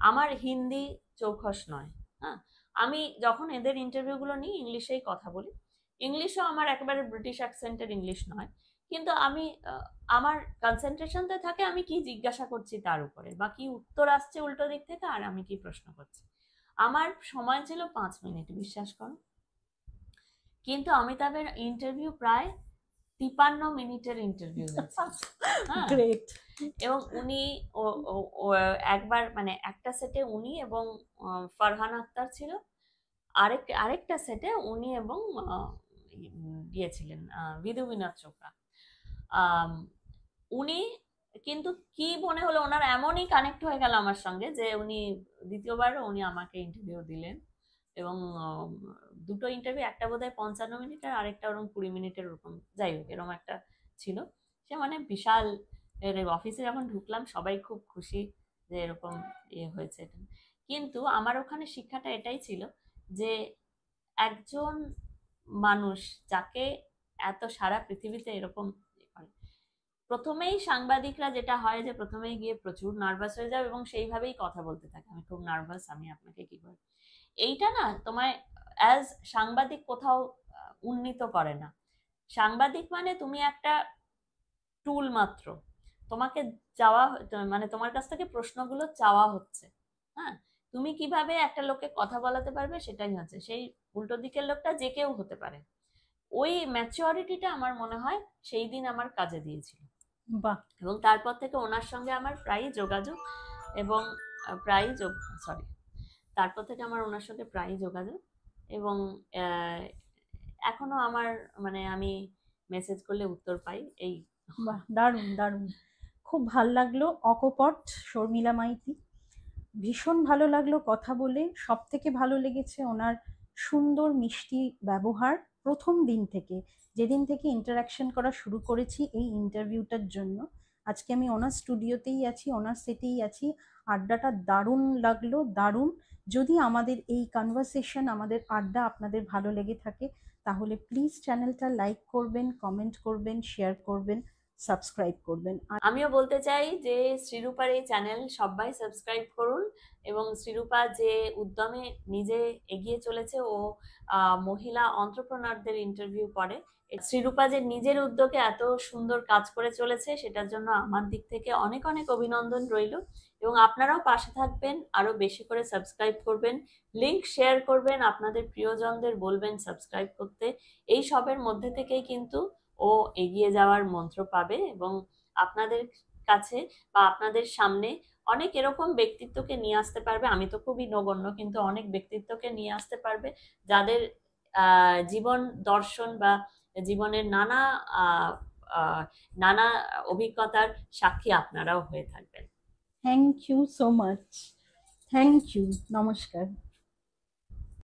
আমার হিন্দি চৌখস নয়। হ্যাঁ, আমি যখন এদের ইন্টারভিউগুলো নিই ইংলিশেই কথা বলি। ইংলিশও আমার একেবারে ব্রিটিশ অ্যাকসেন্টের ইংলিশ নয়, কিন্তু আমি আমার কনসেন্ট্রেশনতে থাকে আমি কি জিজ্ঞাসা করছি তার উপরে, বা কি উত্তর আসছে উল্টো দিক থেকে আর আমি কি প্রশ্ন করছি। আমার সময় ছিল 5 মিনিট, বিশ্বাস করো। কিন্তু অমিতাভের ইন্টারভিউ প্রায় 53 মিনিটের ইন্টারভিউ হয়েছে। হ্যাঁ, গ্রেট। এবং উনি একবার মানে একটা সেটে উনি এবং ফারহান আক্তার ছিল, আরেকটা সেটে উনি এবং দিয়েছিলেন বিধু বিনোদ চোপড়া। উনি কিন্তু কি মনে হলো ওনার এমনই কানেক্ট হয়ে গেল আমার সঙ্গে যে উনি দ্বিতীয়বারও উনি আমাকে ইন্টারভিউ দিলেন। এবং দুটো ইন্টারভিউ, একটা বোধহয় 55 মিনিট আর আরেকটা ওরকম 20 মিনিটের, ওরকম যাই হোক এরকম একটা ছিল। সে মানে বিশাল, অফিসে যখন ঢুকলাম সবাই খুব খুশি যে এরকম ইয়ে হয়েছে। কিন্তু আমার ওখানে শিক্ষাটা এটাই ছিল যে একজন মানুষ যাকে এত সারা পৃথিবীতে এরকম প্রথমেই সাংবাদিকরা যেটা হয় যে প্রথমেই গিয়ে প্রচুর নার্ভাস হয়ে যাবে এবং সেইভাবেই কথা বলতে থাকে, আমি খুব নার্ভাস, আমি আপনাকে কি করে। এইটা না তোমায় অ্যাজ সাংবাদিক কোথাও উন্নীত করে না। সাংবাদিক মানে তুমি একটা টুল মাত্র, তোমাকে চাওয়া মানে তোমার কাছ থেকে প্রশ্নগুলো চাওয়া হচ্ছে। হ্যাঁ, তুমি কিভাবে একটা লোককে কথা বলাতে পারবে সেটাই হচ্ছে, সেই উল্টো দিকের লোকটা যে কেউ হতে পারে। ওই ম্যাচিওরিটিটা আমার মনে হয় সেই দিন আমার কাজে দিয়েছিল। বাহ। এবং তারপর থেকে ওনার সঙ্গে আমার প্রায়ই যোগাযোগ, এবং প্রায়ই সরি তারপর থেকে আমার ওনার সঙ্গে প্রায়ই যোগাযোগ, এবং এখনো আমার মানে আমি মেসেজ করলে উত্তর পাই। এই বাহ, দারুণ দারুণ, খুব ভাল লাগলো। অকপট শর্মিলা মাইতি, ভীষণ ভালো লাগলো কথা বলে। সব থেকে ভালো লেগেছে ওনার সুন্দর মিষ্টি ব্যবহার প্রথম দিন থেকে, যেদিন থেকে ইন্টারাকশন করা শুরু করেছি এই ইন্টারভিউটার জন্য। আজকে আমি ওনার স্টুডিওতেই আছি, ওনার সেটেই আছি, আড্ডাটা দারুণ লাগলো, দারুণ। যদি আমাদের এই কনভারসেশন, আমাদের আড্ডা আপনাদের ভালো লেগে থাকে তাহলে প্লিজ চ্যানেলটা লাইক করবেন, কমেন্ট করবেন, শেয়ার করবেন, সাবস্ক্রাইব করবেন। আমিও বলতে চাই যে শ্রীরূপার এই চ্যানেল সবাই সাবস্ক্রাইব করুন, এবং শ্রীরূপা যে উদ্যমে নিজে এগিয়ে চলেছে, ও মহিলা অন্ত্রপ্রনারদের ইন্টারভিউ করে। শ্রীরূপা যে নিজের উদ্যোগে এত সুন্দর কাজ করে চলেছে, সেটার জন্য আমার দিক থেকে অনেক অনেক অভিনন্দন রইল। এবং আপনারাও পাশে থাকবেন, আরো বেশি করে সাবস্ক্রাইব করবেন, লিংক শেয়ার করবেন, আপনাদের প্রিয়জনদের বলবেন সাবস্ক্রাইব করতে। এই সবের মধ্যে থেকেই কিন্তু ও এগিয়ে যাওয়ার মন্ত্র পাবে, এবং আপনাদের কাছে বা আপনাদের সামনে অনেক এরকম ব্যক্তিত্বকে নিয়ে আসতে পারবে। আমি তো খুবই নগণ্য, কিন্তু অনেক ব্যক্তিত্বকে নিয়ে আসতে পারবে যাদের জীবন দর্শন বা জীবনের নানা অভিজ্ঞতার সাক্ষী আপনারাও হয়ে থাকবেন। Thank you so much. Thank you. নমস্কার।